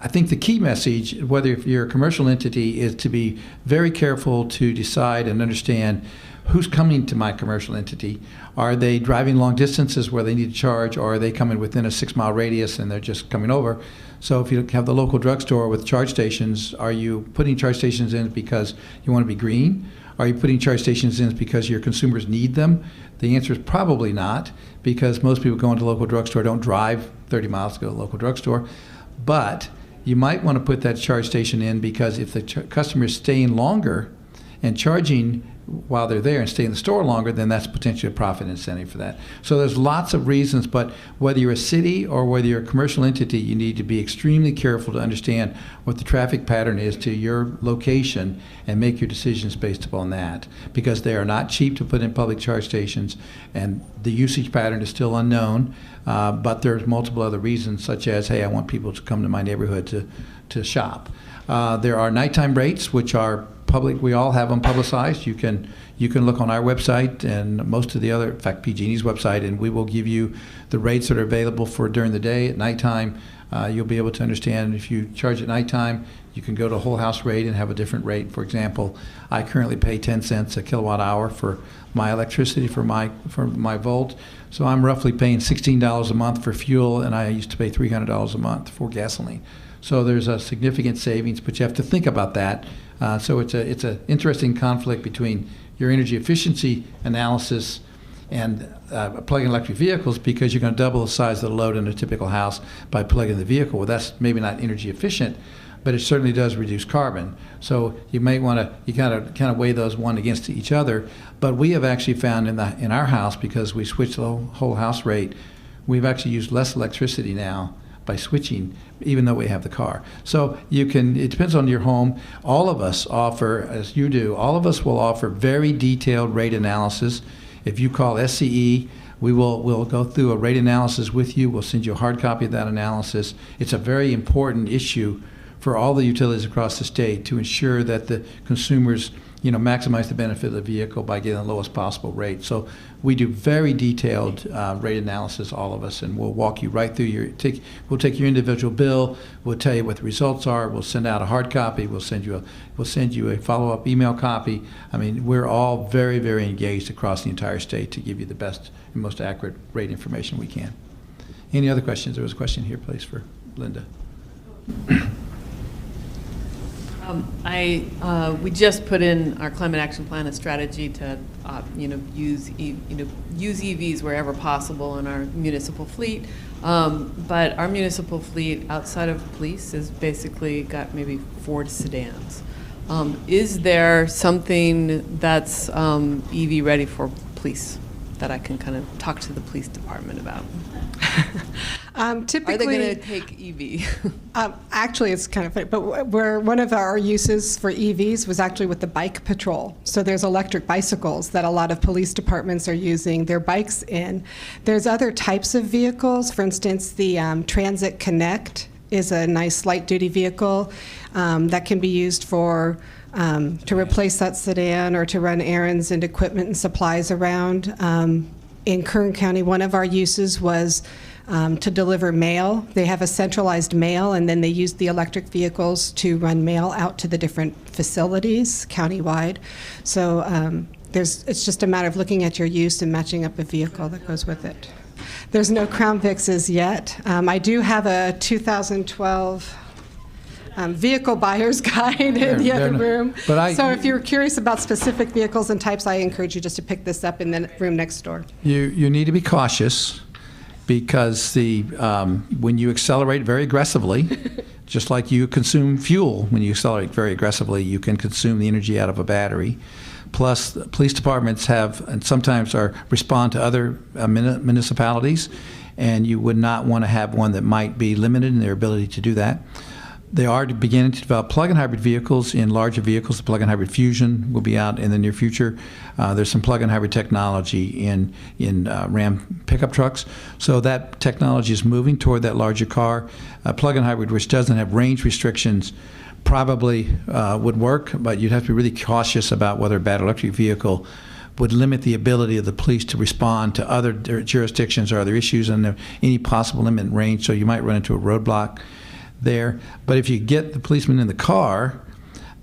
I think the key message, whether if you're a commercial entity, is to be very careful to decide and understand who's coming to my commercial entity. Are they driving long distances where they need to charge, or are they coming within a 6-mile radius and they're just coming over? So if you have the local drugstore with charge stations, are you putting charge stations in because you want to be green? Are you putting charge stations in because your consumers need them? The answer is probably not, because most people going to the local drugstore don't drive 30 miles to go to the local drugstore. But you might want to put that charge station in because if the customer is staying longer and charging while they're there and stay in the store longer, then that's potentially a profit incentive for that. So there's lots of reasons, but whether you're a city or whether you're a commercial entity, you need to be extremely careful to understand what the traffic pattern is to your location and make your decisions based upon that, because they are not cheap to put in public charge stations, and the usage pattern is still unknown, but there's multiple other reasons, such as, hey, I want people to come to my neighborhood to shop. There are nighttime rates, which are public. We all have them publicized. You can look on our website and most of the other, in fact, PG&E's website, and we will give you the rates that are available for during the day. At nighttime, you'll be able to understand if you charge at nighttime, you can go to a whole house rate and have a different rate. For example, I currently pay 10 cents a kilowatt hour for my electricity for my volt. So I'm roughly paying $16 a month for fuel, and I used to pay $300 a month for gasoline. So there's a significant savings, but you have to think about that. So it's an interesting conflict between your energy efficiency analysis and plugging electric vehicles, because you're going to double the size of the load in a typical house by plugging the vehicle. Well, that's maybe not energy efficient, but it certainly does reduce carbon. So you might want to kind of weigh those one against each other. But we have actually found in our house, because we switched the whole house rate, we've actually used less electricity now by switching, even though we have the car. So it depends on your home. All of us offer, as you do, all of us will offer very detailed rate analysis. If you call SEE, we'll go through a rate analysis with you. We'll send you a hard copy of that analysis. It's a very important issue for all the utilities across the state to ensure that the consumers maximize the benefit of the vehicle by getting the lowest possible rate. So we do very detailed rate analysis, all of us, and we'll walk you right through we'll take your individual bill, we'll tell you what the results are, we'll send out a hard copy, we'll send you a follow-up email copy. I mean, we're all very, very engaged across the entire state to give you the best and most accurate rate information we can. Any other questions? There was a question here, please, for Linda. We just put in our climate action plan a strategy to, use EVs wherever possible in our municipal fleet. But our municipal fleet outside of police has basically got maybe 4 sedans. Is there something that's EV ready for police that I can kind of talk to the police department about? Typically, are they going to take EV? Actually, it's kind of funny, but one of our uses for EVs was actually with the bike patrol. So there's electric bicycles that a lot of police departments are using their bikes in. There's other types of vehicles. For instance, the Transit Connect is a nice light-duty vehicle that can be used for to replace that sedan or to run errands and equipment and supplies around. In Kern County, one of our uses was to deliver mail. They have a centralized mail, and then they use the electric vehicles to run mail out to the different facilities countywide. So it's just a matter of looking at your use and matching up a vehicle that goes with it. There's no Crown Vics yet. I do have a 2012 vehicle buyer's guide in the other room. But so if you're curious about specific vehicles and types, I encourage you just to pick this up in the room next door. You need to be cautious because when you accelerate very aggressively, just like you consume fuel when you accelerate very aggressively, you can consume the energy out of a battery. Plus, police departments have and sometimes respond to other municipalities, and you would not want to have one that might be limited in their ability to do that. They are beginning to develop plug-in hybrid vehicles in larger vehicles. The plug-in hybrid Fusion will be out in the near future. There's some plug-in hybrid technology in Ram pickup trucks. So that technology is moving toward that larger car. Plug-in hybrid, which doesn't have range restrictions, probably would work, but you'd have to be really cautious about whether a battery electric vehicle would limit the ability of the police to respond to other jurisdictions or other issues and any possible limit in range. So you might run into a roadblock there. But if you get the policeman in the car,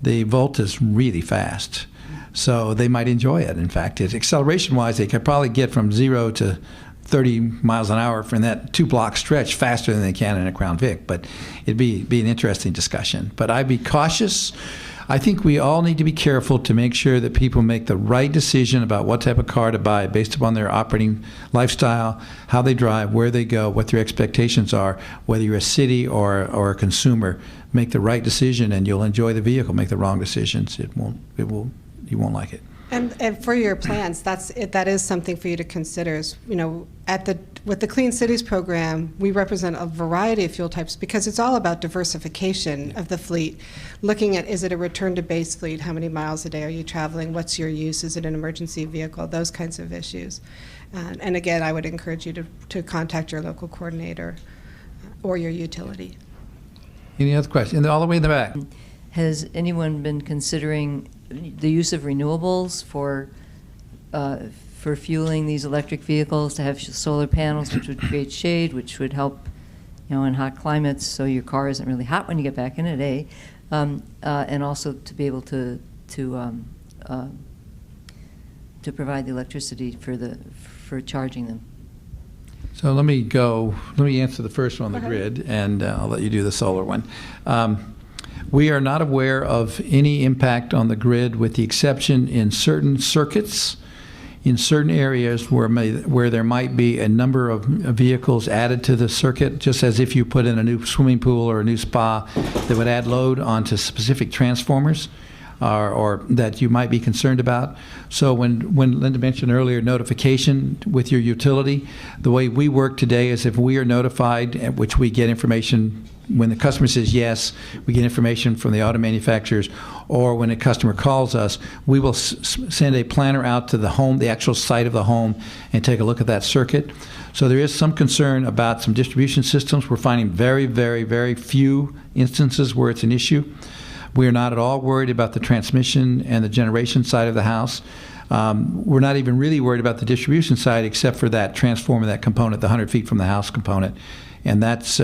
the volt is really fast. So they might enjoy it. In fact, acceleration-wise, they could probably get from 0 to 30 miles an hour from that 2-block stretch faster than they can in a Crown Vic. But it'd be an interesting discussion. But I'd be cautious. I think we all need to be careful to make sure that people make the right decision about what type of car to buy based upon their operating lifestyle, how they drive, where they go, what their expectations are, whether you're a city or a consumer. Make the right decision and you'll enjoy the vehicle. Make the wrong decisions, you won't like it. And for your plans, that is something for you to consider. Is, with the Clean Cities program, we represent a variety of fuel types because it's all about diversification of the fleet. Looking at, is it a return to base fleet? How many miles a day are you traveling? What's your use? Is it an emergency vehicle? Those kinds of issues. And again, I would encourage you to contact your local coordinator or your utility. Any other questions? All the way in the back. Has anyone been considering the use of renewables for fueling these electric vehicles, to have solar panels, which would create shade, which would help, in hot climates, so your car isn't really hot when you get back in it, and also to be able to provide the electricity for charging them. So let me answer the first one on the grid, and I'll let you do the solar one. We are not aware of any impact on the grid, with the exception in certain circuits, in certain areas where there might be a number of vehicles added to the circuit, just as if you put in a new swimming pool or a new spa that would add load onto specific transformers. Or that you might be concerned about. So when Linda mentioned earlier notification with your utility, the way we work today is if we are notified, which we get information when the customer says yes, we get information from the auto manufacturers, or when a customer calls us, we will send a planner out to the home, the actual site of the home, and take a look at that circuit. So there is some concern about some distribution systems. We're finding very, very, very few instances where it's an issue. We are not at all worried about the transmission and the generation side of the house. We're not even really worried about the distribution side, except for that transformer, that component, the 100 feet from the house component. And that's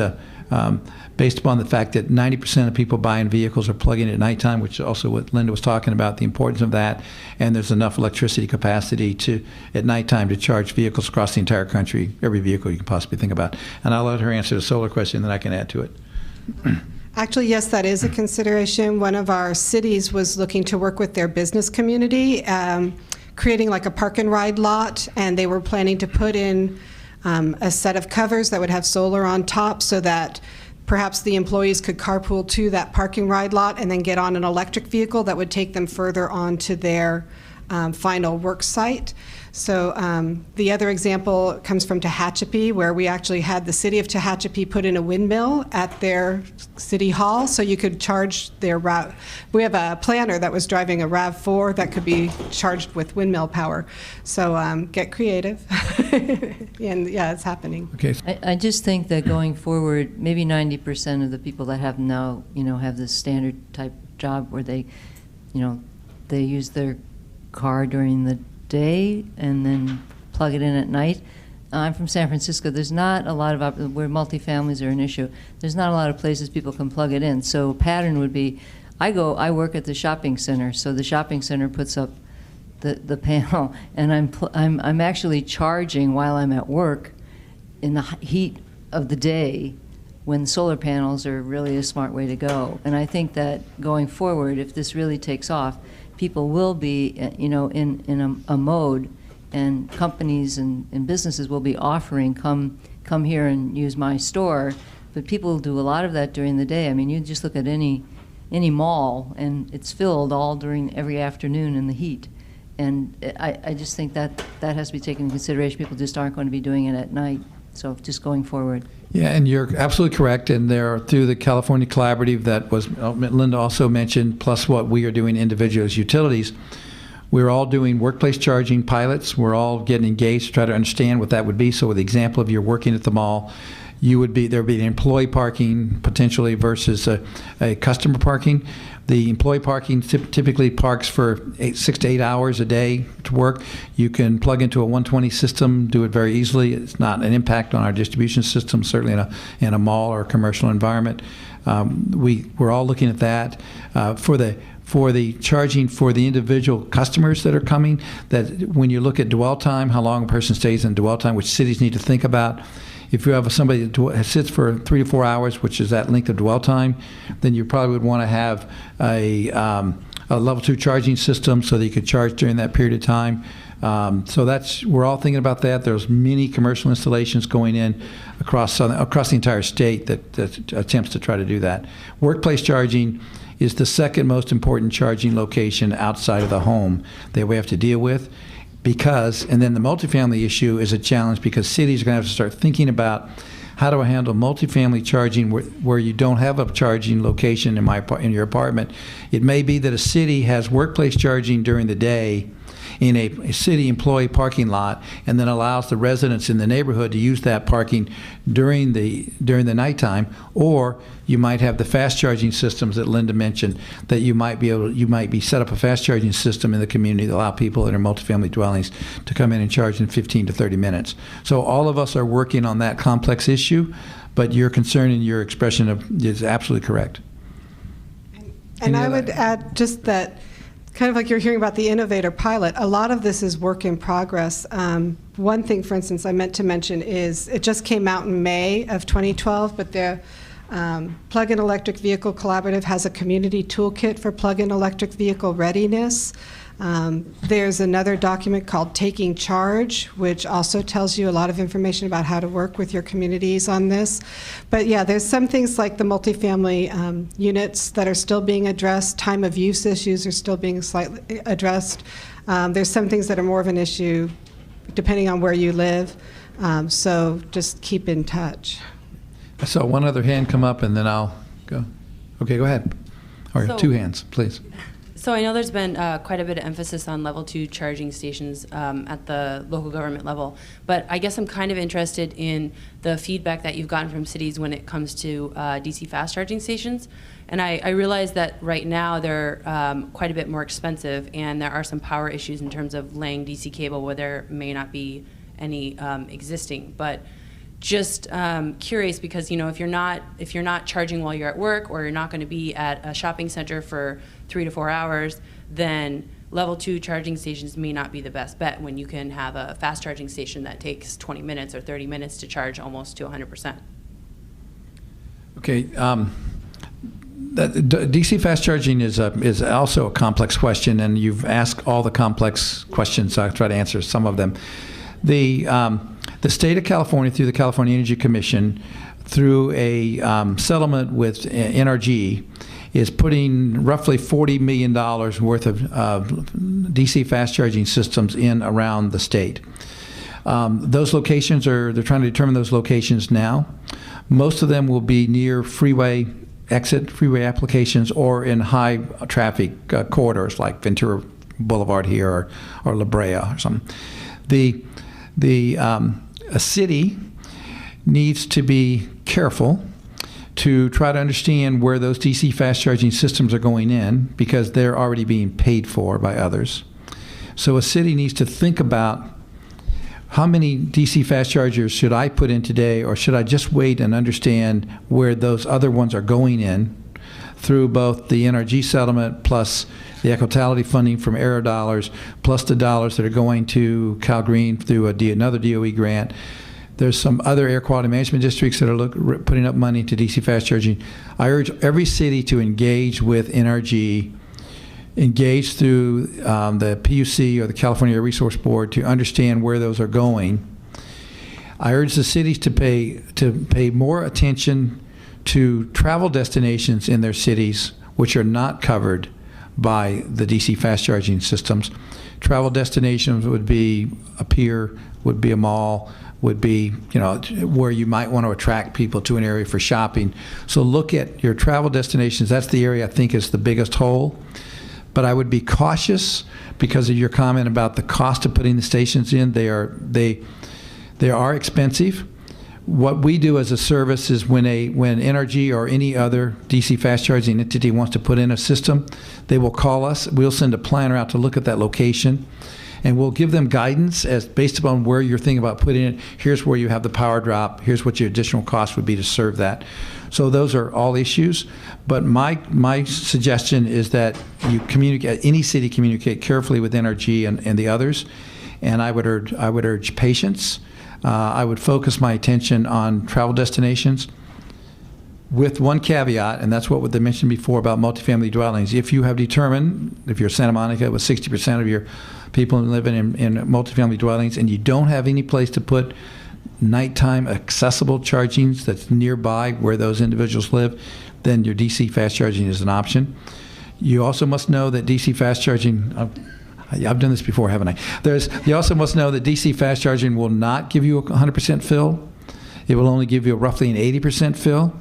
based upon the fact that 90% of people buying vehicles are plugging at nighttime, which is also what Linda was talking about, the importance of that. And there's enough electricity capacity at nighttime to charge vehicles across the entire country, every vehicle you can possibly think about. And I'll let her answer the solar question, then I can add to it. Actually, yes, that is a consideration. One of our cities was looking to work with their business community, creating like a park and ride lot, and they were planning to put in a set of covers that would have solar on top so that perhaps the employees could carpool to that parking ride lot and then get on an electric vehicle that would take them further on to their final work site. So the other example comes from Tehachapi, where we actually had the city of Tehachapi put in a windmill at their city hall, so you could charge their we have a planner that was driving a RAV4 that could be charged with windmill power. So get creative, and yeah, it's happening. Okay. I just think that going forward, maybe 90% of the people that have now, have this standard type job where they use their car during the day and then plug it in at night. I'm from San Francisco. There's not a lot of where multifamilies are an issue. There's not a lot of places people can plug it in. So pattern would be, I work at the shopping center, so the shopping center puts up the panel, and I'm actually charging while I'm at work in the heat of the day when solar panels are really a smart way to go. And I think that going forward, if this really takes off, people will be, in a mode, and companies and businesses will be offering, come here and use my store. But people do a lot of that during the day. I mean, you just look at any mall, and it's filled all during every afternoon in the heat. And I just think that has to be taken into consideration. People just aren't going to be doing it at night. So just going forward. Yeah, and you're absolutely correct. And there, through the California Collaborative that was Linda also mentioned, plus what we are doing individually as utilities, we're all doing workplace charging pilots. We're all getting engaged to try to understand what that would be. So with the example of you're working at the mall, there would be an employee parking potentially versus a customer parking. The employee parking typically parks for 6 to 8 hours a day to work. You can plug into a 120 system, do it very easily. It's not an impact on our distribution system, certainly in a mall or a commercial environment. We're all looking at that. For the charging for the individual customers that are coming, that when you look at dwell time, how long a person stays in dwell time, which cities need to think about. If you have somebody that sits for 3 to 4 hours, which is that length of dwell time, then you probably would want to have a level 2 charging system so that you could charge during that period of time. So we're all thinking about that. There's many commercial installations going in across the entire state that attempts to try to do that. Workplace charging is the second most important charging location outside of the home that we have to deal with. And then the multifamily issue is a challenge because cities are going to have to start thinking about how do I handle multifamily charging where you don't have a charging location in your apartment. It may be that a city has workplace charging during the day in a city employee parking lot, and then allows the residents in the neighborhood to use that parking during the nighttime. Or you might have the fast charging systems that Linda mentioned, that you might be set up a fast charging system in the community that allow people that are multifamily dwellings to come in and charge in 15 to 30 minutes. So all of us are working on that complex issue, but your concern and your expression is absolutely correct. And I would add just that, kind of like you're hearing about the innovator pilot, a lot of this is work in progress. One thing, for instance, I meant to mention is it just came out in May of 2012, but the Plug-in Electric Vehicle Collaborative has a community toolkit for plug-in electric vehicle readiness. There's another document called Taking Charge, which also tells you a lot of information about how to work with your communities on this. But yeah, there's some things like the multifamily units that are still being addressed. Time of use issues are still being slightly addressed. There's some things that are more of an issue depending on where you live. So just keep in touch. I saw one other hand come up, and then I'll go. Okay, go ahead. Or So- 2 hands, please. So I know there's been quite a bit of emphasis on level 2 charging stations at the local government level, but I guess I'm kind of interested in the feedback that you've gotten from cities when it comes to DC fast charging stations. And I realize that right now they're quite a bit more expensive, and there are some power issues in terms of laying DC cable where there may not be any existing. But just curious, because if you're not charging while you're at work, or you're not going to be at a shopping center for 3 to 4 hours, then level 2 charging stations may not be the best bet when you can have a fast charging station that takes 20 minutes or 30 minutes to charge almost to 100%. Okay. DC fast charging is also a complex question, and you've asked all the complex questions, so I'll try to answer some of them. The state of California, through the California Energy Commission, through a settlement with NRG, is putting roughly $40 million worth of DC fast charging systems in around the state. Those locations they're trying to determine those locations now. Most of them will be near freeway applications, or in high traffic corridors like Ventura Boulevard here or La Brea or something. A city needs to be careful to try to understand where those DC fast charging systems are going in, because they're already being paid for by others. So a city needs to think about, how many DC fast chargers should I put in today, or should I just wait and understand where those other ones are going in through both the NRG settlement plus the equality funding from Aero dollars, plus the dollars that are going to Cal Green through another DOE grant. There's some other air quality management districts that are putting up money to DC fast charging. I urge every city to engage with NRG, engage through the PUC or the California Air Resource Board to understand where those are going. I urge the cities to pay more attention to travel destinations in their cities which are not covered by the DC fast charging systems. Travel destinations would be a pier, would be a mall, would be, you know, where you might want to attract people to an area for shopping. So look at your travel destinations. That's the area I think is the biggest hole. But I would be cautious because of your comment about the cost of putting the stations in. They are expensive. What we do as a service is when NRG or any other DC fast charging entity wants to put in a system, they will call us. We'll send a planner out to look at that location, and we'll give them guidance as based upon where you're thinking about putting it. Here's where you have the power drop. Here's what your additional cost would be to serve that. So those are all issues. But my suggestion is that you communicate. Any city communicate carefully with NRG and the others, and I would urge patience. I would focus my attention on travel destinations with one caveat, and that's what they mentioned before about multifamily dwellings. If you have determined, if you're Santa Monica with 60% of your people living in multifamily dwellings and you don't have any place to put nighttime accessible chargings that's nearby where those individuals live, then your DC fast charging is an option. You also must know that DC fast charging, I've done this before, haven't I? You also must know that DC fast charging will not give you a 100% fill. It will only give you roughly an 80% fill.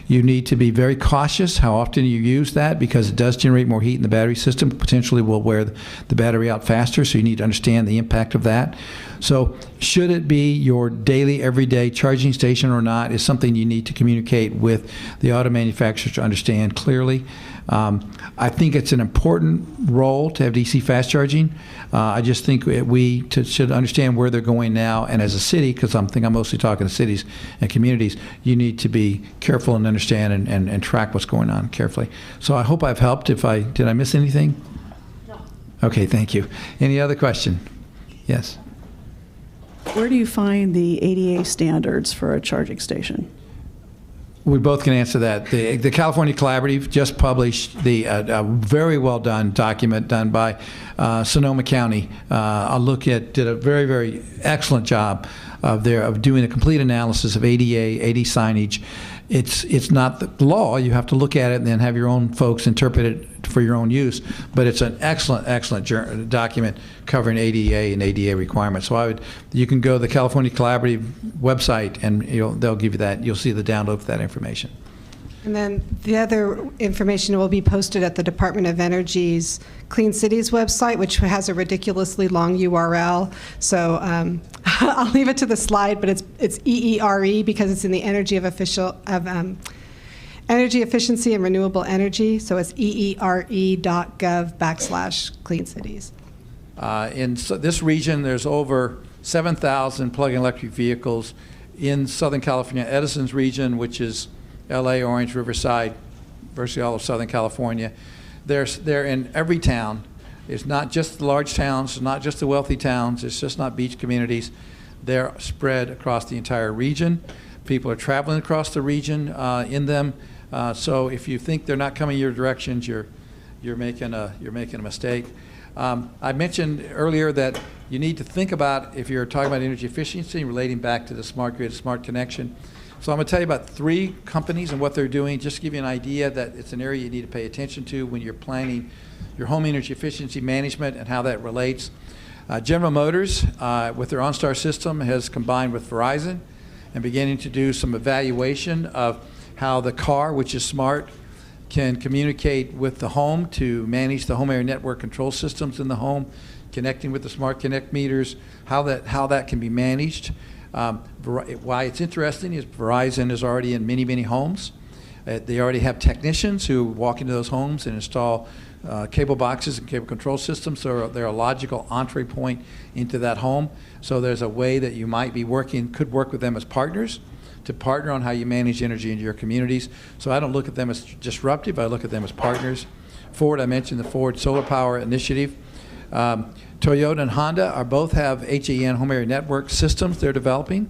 You need to be very cautious how often you use that because it does generate more heat in the battery system, potentially will wear the battery out faster, so you need to understand the impact of that. So should it be your daily, everyday charging station or not is something you need to communicate with the auto manufacturer to understand clearly. I think it's an important role to have DC fast charging. I just think we should understand where they're going now, and as a city, because I'm mostly talking to cities and communities, you need to be careful and understand and track what's going on carefully. So I hope I've helped. Did I miss anything? No. Okay, thank you. Any other question? Yes. Where do you find the ADA standards for a charging station? We both can answer that. The California Collaborative just published a very well done document done by Sonoma County. Did a very, very excellent job of doing a complete analysis of ADA, AD signage. It's not the law. You have to look at it and then have your own folks interpret it for your own use. But it's an excellent document covering ADA and ADA requirements. So you can go to the California Collaborative website and they'll give you that. You'll see the download for that information. And then the other information will be posted at the Department of Energy's Clean Cities website, which has a ridiculously long URL. So I'll leave it to the slide, but it's EERE because it's in the Energy Efficiency and Renewable Energy. So it's eere.gov/Clean Cities. In this region, there's over 7,000 plug-in electric vehicles. In Southern California, Edison's region, which is LA, Orange, Riverside, virtually all of Southern California. They're in every town. It's not just the large towns, it's not just the wealthy towns, it's just not beach communities. They're spread across the entire region. People are traveling across the region in them. So if you think they're not coming your directions, you're making a mistake. I mentioned earlier that you need to think about, if you're talking about energy efficiency, relating back to the smart grid, smart connection. So I'm going to tell you about 3 companies and what they're doing, just to give you an idea that it's an area you need to pay attention to when you're planning your home energy efficiency management and how that relates. General Motors, with their OnStar system, has combined with Verizon and beginning to do some evaluation of how the car, which is smart, can communicate with the home to manage the home area network control systems in the home, connecting with the Smart Connect meters, how that can be managed. Why it's interesting is Verizon is already in many, many homes. They already have technicians who walk into those homes and install cable boxes and cable control systems, so they're a logical entree point into that home. So there's a way that you might be could work with them as partners to partner on how you manage energy in your communities. So I don't look at them as disruptive, I look at them as partners. Ford, I mentioned the Ford Solar Power Initiative. Toyota and Honda both have HEN home area network systems they're developing.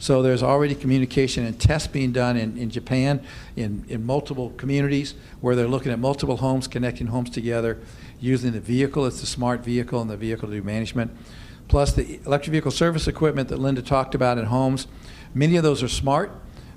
So there's already communication and tests being done in Japan in multiple communities where they're looking at multiple homes, connecting homes together, using the vehicle as the smart vehicle and the vehicle to do management. Plus the electric vehicle service equipment that Linda talked about in homes. Many of those are smart.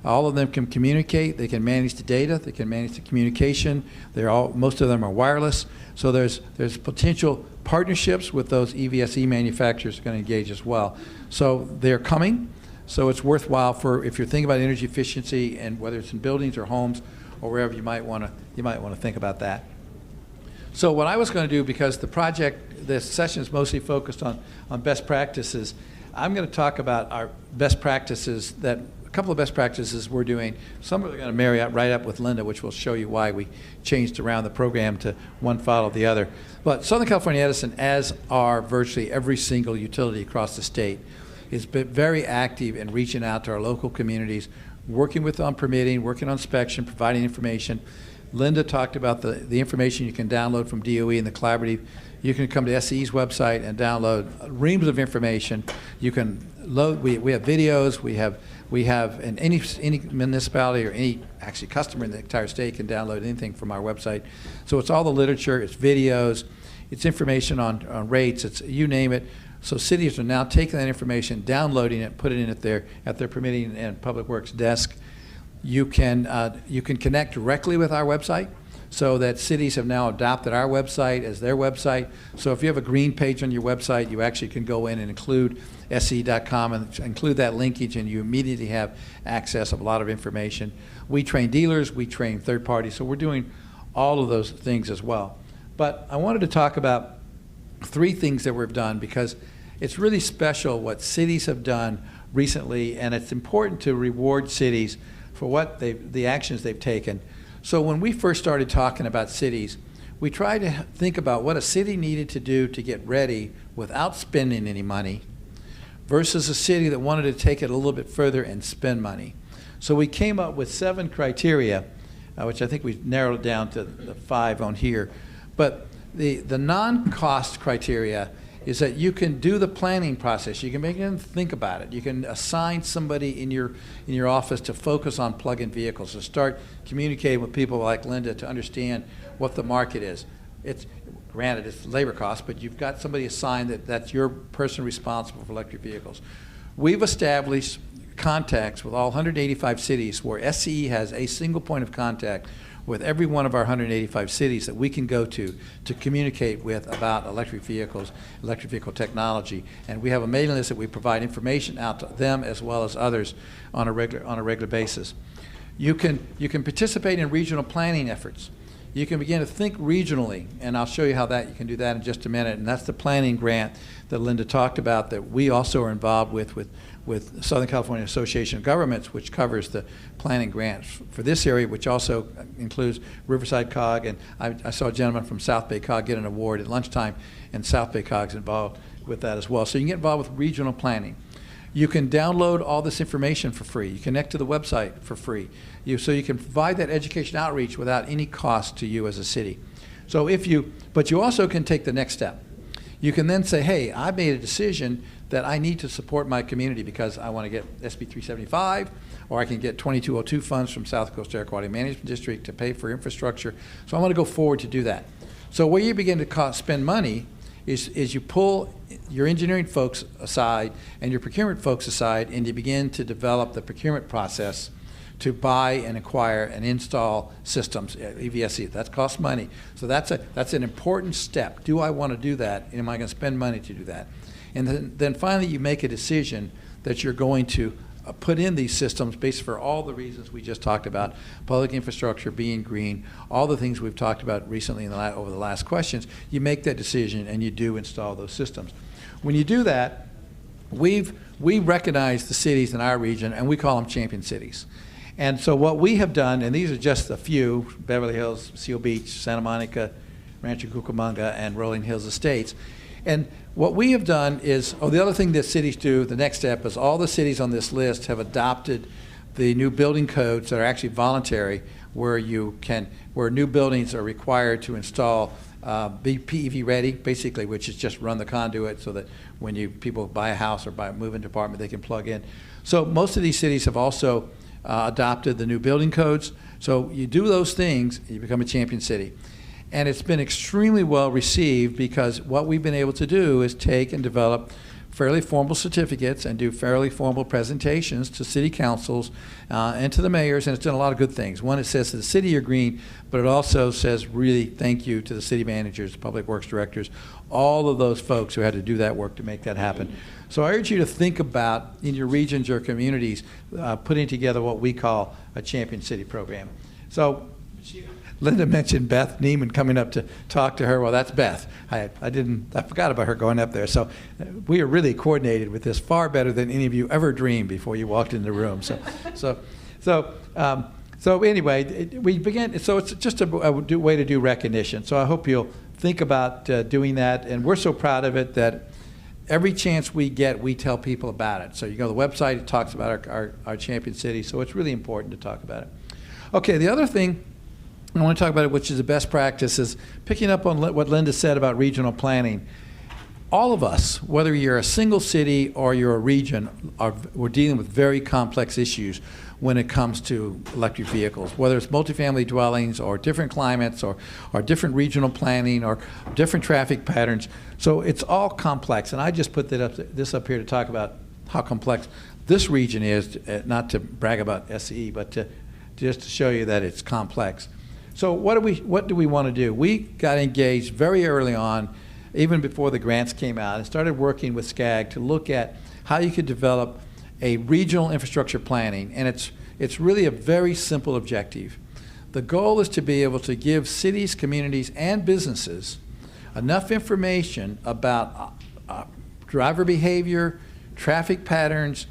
All of them can communicate. They can manage the data. They can manage the communication. Most of them are wireless. So there's potential partnerships with those EVSE manufacturers going to engage as well. So they're coming. So it's worthwhile if you're thinking about energy efficiency, and whether it's in buildings or homes or wherever, you might want to think about that. So what I was going to do, because this session is mostly focused on best practices, I'm going to talk about our best practices, a couple of best practices we're doing. Some are going to marry right up with Linda, which will show you why we changed around the program to one follow the other. But Southern California Edison, as are virtually every single utility across the state, is been very active in reaching out to our local communities, working on permitting, working on inspection, providing information. Linda talked about the information you can download from DOE and the collaborative. You can come to SEE's website and download reams of information. You can load. We have videos. We have and any municipality or any actually customer in the entire state can download anything from our website. So it's all the literature. It's videos. It's information on rates. It's you name it. So cities are now taking that information, downloading it, putting it at their permitting and public works desk. You can connect directly with our website, so that cities have now adopted our website as their website. So if you have a green page on your website, you actually can go in and include SE.com and include that linkage, and you immediately have access of a lot of information. We train dealers, we train third parties, so we're doing all of those things as well. But I wanted to talk about 3 things that we've done, because it's really special what cities have done recently, and it's important to reward cities for the actions they've taken. So when we first started talking about cities, we tried to think about what a city needed to do to get ready without spending any money versus a city that wanted to take it a little bit further and spend money. So we came up with 7 criteria, which I think we narrowed it down to the 5 on here. But the non-cost criteria is that you can do the planning process. You can make them think about it. You can assign somebody in your office to focus on plug-in vehicles, to start communicating with people like Linda to understand what the market is. Granted, it's labor cost, but you've got somebody assigned that's your person responsible for electric vehicles. We've established contacts with all 185 cities where SCE has a single point of contact with every one of our 185 cities that we can go to communicate with about electric vehicles, electric vehicle technology. And we have a mailing list that we provide information out to them as well as others on a regular basis. You can participate in regional planning efforts. You can begin to think regionally, and I'll show you how you can do that in just a minute. And that's the planning grant that Linda talked about that we also are involved with Southern California Association of Governments, which covers the planning grants for this area, which also includes Riverside COG, and I saw a gentleman from South Bay COG get an award at lunchtime, and South Bay COG's involved with that as well. So you can get involved with regional planning. You can download all this information for free. You connect to the website for free. So you can provide that education outreach without any cost to you as a city. But you also can take the next step. You can then say, hey, I made a decision that I need to support my community because I want to get SB 375, or I can get 2202 funds from South Coast Air Quality Management District to pay for infrastructure. So I want to go forward to do that. So where you begin to spend money is you pull your engineering folks aside and your procurement folks aside, and you begin to develop the procurement process to buy and acquire and install systems, EVSE. That costs money. So that's an important step. Do I want to do that? And am I going to spend money to do that? And then finally you make a decision that you're going to put in these systems based for all the reasons we just talked about, public infrastructure, being green, all the things we've talked about recently over the last questions. You make that decision and you do install those systems. When you do that, we recognize the cities in our region and we call them champion cities. And so what we have done, and these are just a few, Beverly Hills, Seal Beach, Santa Monica, Rancho Cucamonga, and Rolling Hills Estates. And what we have done is, the other thing that cities do, the next step is all the cities on this list have adopted the new building codes that are actually voluntary, where where new buildings are required to install be PEV ready, basically, which is just run the conduit so that when people buy a house or move into an apartment, they can plug in. So most of these cities have also adopted the new building codes. So you do those things, you become a champion city. And it's been extremely well received because what we've been able to do is take and develop fairly formal certificates and do fairly formal presentations to city councils and to the mayors, and it's done a lot of good things. One, it says to the city you're green, but it also says really thank you to the city managers, public works directors, all of those folks who had to do that work to make that happen. So I urge you to think about, in your regions or communities, putting together what we call a champion city program. So Linda mentioned Beth Neiman coming up to talk to her. Well, that's Beth. I forgot about her going up there. So we are really coordinated with this far better than any of you ever dreamed before you walked in the room. So anyway, we began. So it's just a way to do recognition. So I hope you'll think about doing that. And we're so proud of it that every chance we get, we tell people about it. So you go to the website, it talks about our champion city. So it's really important to talk about it. Okay, the other thing I want to talk about it, which is the best practice, is picking up on what Linda said about regional planning. All of us, whether you're a single city or you're a region, we're dealing with very complex issues when it comes to electric vehicles, whether it's multifamily dwellings or different climates or different regional planning or different traffic patterns. So it's all complex, and I just put this up here to talk about how complex this region is, not to brag about SEE, but just to show you that it's complex. So what do we want to do? We got engaged very early on, even before the grants came out, and started working with SCAG to look at how you could develop a regional infrastructure planning. And it's really a very simple objective. The goal is to be able to give cities, communities, and businesses enough information about driver behavior, traffic patterns,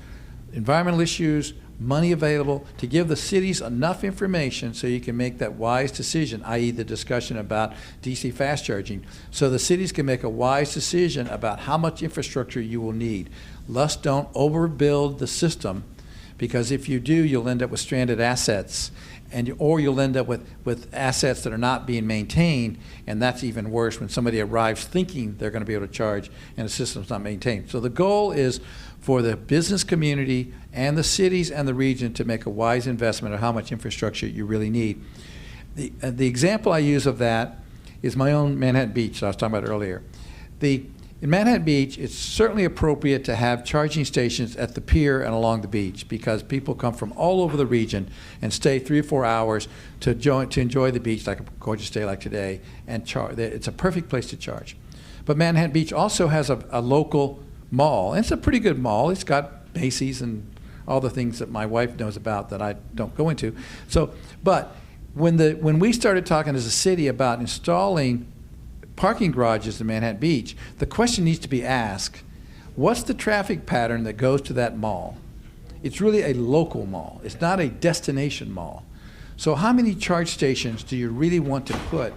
environmental issues, money available, to give the cities enough information so you can make that wise decision, i.e. the discussion about DC fast charging, so the cities can make a wise decision about how much infrastructure you will need. Thus, don't overbuild the system, because if you do, you'll end up with stranded assets, or you'll end up with assets that are not being maintained, and that's even worse when somebody arrives thinking they're going to be able to charge and the system's not maintained. So the goal is for the business community and the cities and the region to make a wise investment of how much infrastructure you really need. The example I use of that is my own Manhattan Beach that I was talking about earlier. In Manhattan Beach, it's certainly appropriate to have charging stations at the pier and along the beach, because people come from all over the region and stay 3 or 4 hours to enjoy the beach, like a gorgeous day like today, and it's a perfect place to charge. But Manhattan Beach also has a local mall, and it's a pretty good mall. It's got Macy's and all the things that my wife knows about that I don't go into. But when we started talking as a city about installing parking garages in Manhattan Beach, the question needs to be asked, what's the traffic pattern that goes to that mall? It's really a local mall. It's not a destination mall. So how many charge stations do you really want to put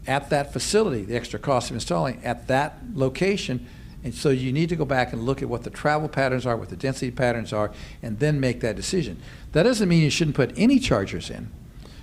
at that facility, the extra cost of installing at that location? And so you need to go back and look at what the travel patterns are, what the density patterns are, and then make that decision. That doesn't mean you shouldn't put any chargers in,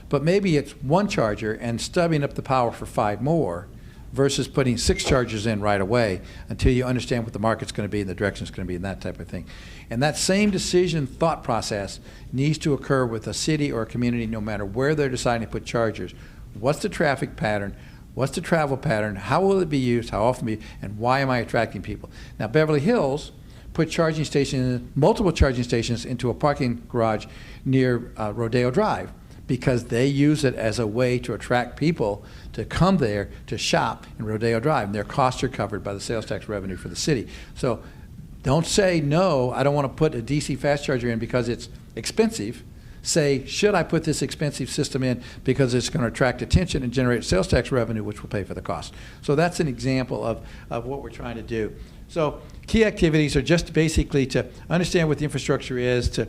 but maybe it's one charger and stubbing up the power for 5 more versus putting 6 chargers in right away until you understand what the market's going to be and the direction it's going to be and that type of thing. And that same decision thought process needs to occur with a city or a community, no matter where they're deciding to put chargers. What's the traffic pattern? What's the travel pattern? How will it be used? How often be? And why am I attracting people? Now, Beverly Hills put charging stations, multiple charging stations, into a parking garage near Rodeo Drive, because they use it as a way to attract people to come there to shop in Rodeo Drive. And their costs are covered by the sales tax revenue for the city. So don't say, no, I don't want to put a DC fast charger in because it's expensive. Say, should I put this expensive system in because it's going to attract attention and generate sales tax revenue, which will pay for the cost. So that's an example of what we're trying to do. So key activities are just basically to understand what the infrastructure is, to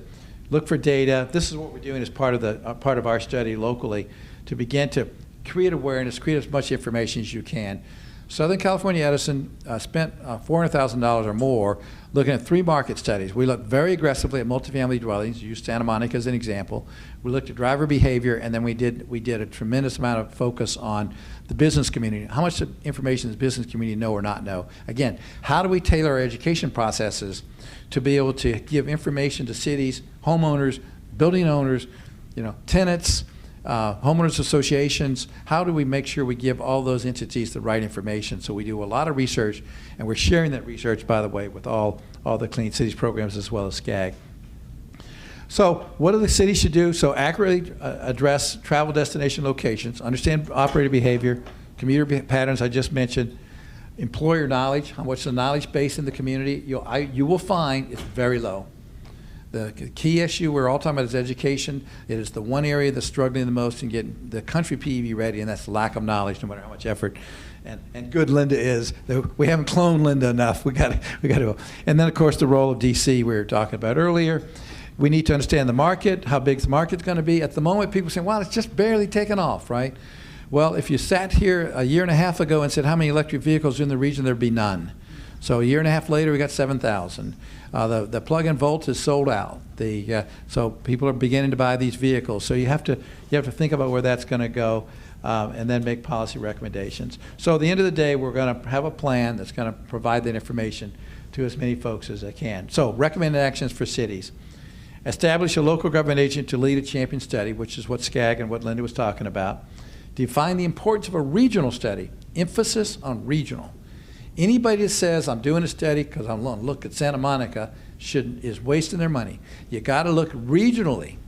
look for data. This is what we're doing as part of our study locally, to begin to create awareness, create as much information as you can. Southern California Edison spent $400,000 or more looking at 3 market studies. We looked very aggressively at multifamily dwellings, used Santa Monica as an example. We looked at driver behavior, and then we did a tremendous amount of focus on the business community. How much information does the business community know or not know? Again, how do we tailor our education processes to be able to give information to cities, homeowners, building owners, tenants, homeowners associations? How do we make sure we give all those entities the right information? So we do a lot of research, and we're sharing that research, by the way, with all the Clean Cities programs as well as SCAG. So what do the cities should do? So accurately address travel destination locations, understand operator behavior, commuter patterns I just mentioned, employer knowledge, how much the knowledge base in the community. You will find it's very low. The key issue we're all talking about is education. It is the one area that's struggling the most in getting the country PEV ready, and that's lack of knowledge, no matter how much effort and good Linda is. We haven't cloned Linda enough. We got to. And then, of course, the role of DC we were talking about earlier. We need to understand the market, how big the market's going to be. At the moment, people are saying, wow, it's just barely taken off, right? Well, if you sat here a year and a half ago and said how many electric vehicles are in the region, there'd be none. So a year and a half later, we got 7,000. The plug-in Volt is sold out. So people are beginning to buy these vehicles. So you have to think about where that's going to go, and then make policy recommendations. So at the end of the day, we're going to have a plan that's going to provide that information to as many folks as they can. So recommended actions for cities. Establish a local government agent to lead a champion study, which is what SCAG and what Linda was talking about. Define the importance of a regional study. Emphasis on regional. Anybody that says, I'm doing a study because I'm going to look at Santa Monica is wasting their money. You got to look regionally.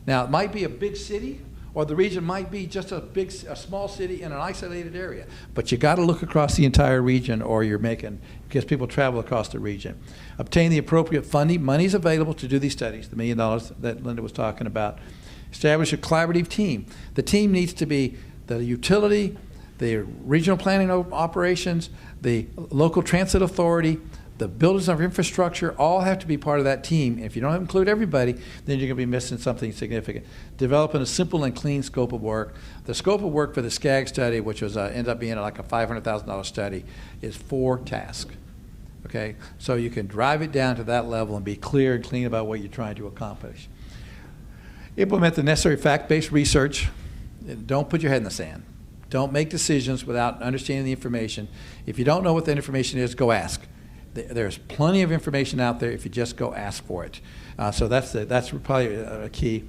Now, it might be a big city, or the region might be just a small city in an isolated area. But you got to look across the entire region, or because people travel across the region. Obtain the appropriate funding. Money's available to do these studies, the $1 million that Linda was talking about. Establish a collaborative team. The team needs to be the utility, the regional planning operations, the local transit authority, the builders of infrastructure, all have to be part of that team. And if you don't include everybody, then you're going to be missing something significant. Developing a simple and clean scope of work. The scope of work for the SCAG study, which was ended up being like a $500,000 study, is 4 tasks. Okay, so you can drive it down to that level and be clear and clean about what you're trying to accomplish. Implement the necessary fact-based research. Don't put your head in the sand. Don't make decisions without understanding the information. If you don't know what the information is, go ask. There's plenty of information out there if you just go ask for it. So that's probably a key.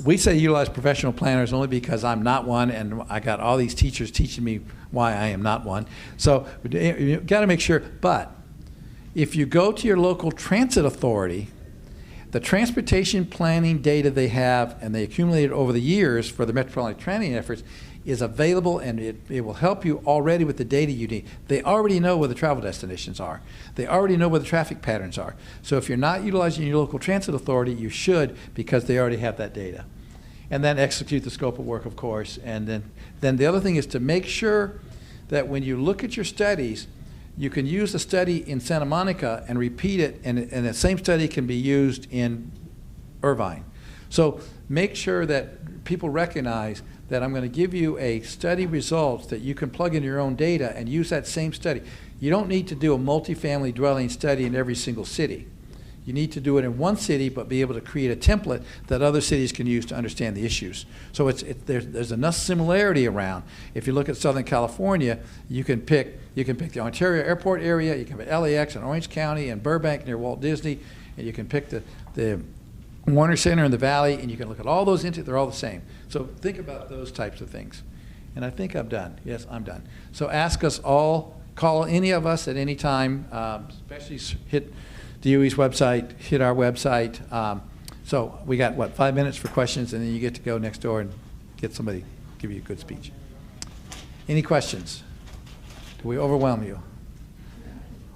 We say utilize professional planners only because I'm not one, and I got all these teachers teaching me why I am not one. So you got to make sure. But if you go to your local transit authority, the transportation planning data they have and they accumulated over the years for the metropolitan planning efforts is available, and it will help you already with the data you need. They already know where the travel destinations are. They already know where the traffic patterns are. So if you're not utilizing your local transit authority, you should, because they already have that data. And then execute the scope of work, of course. And then the other thing is to make sure that when you look at your studies, you can use the study in Santa Monica and repeat it, and the same study can be used in Irvine. So make sure that people recognize that I'm going to give you a study results that you can plug in your own data and use that same study. You don't need to do a multifamily dwelling study in every single city. You need to do it in one city, but be able to create a template that other cities can use to understand the issues. So there's enough similarity around. If you look at Southern California, you can pick the Ontario Airport area, you can pick LAX and Orange County and Burbank near Walt Disney, and you can pick the Warner Center in the Valley, and you can look at all those they're all the same. So think about those types of things. And I think I'm done. Yes, I'm done. So ask us all, call any of us at any time, especially hit DOE's website, hit our website. So we got, 5 minutes for questions, and then you get to go next door and get somebody give you a good speech. Any questions? Do we overwhelm you?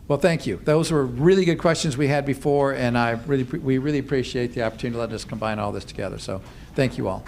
Well, thank you. Those were really good questions we had before, and we really appreciate the opportunity to let us combine all this together. So thank you all.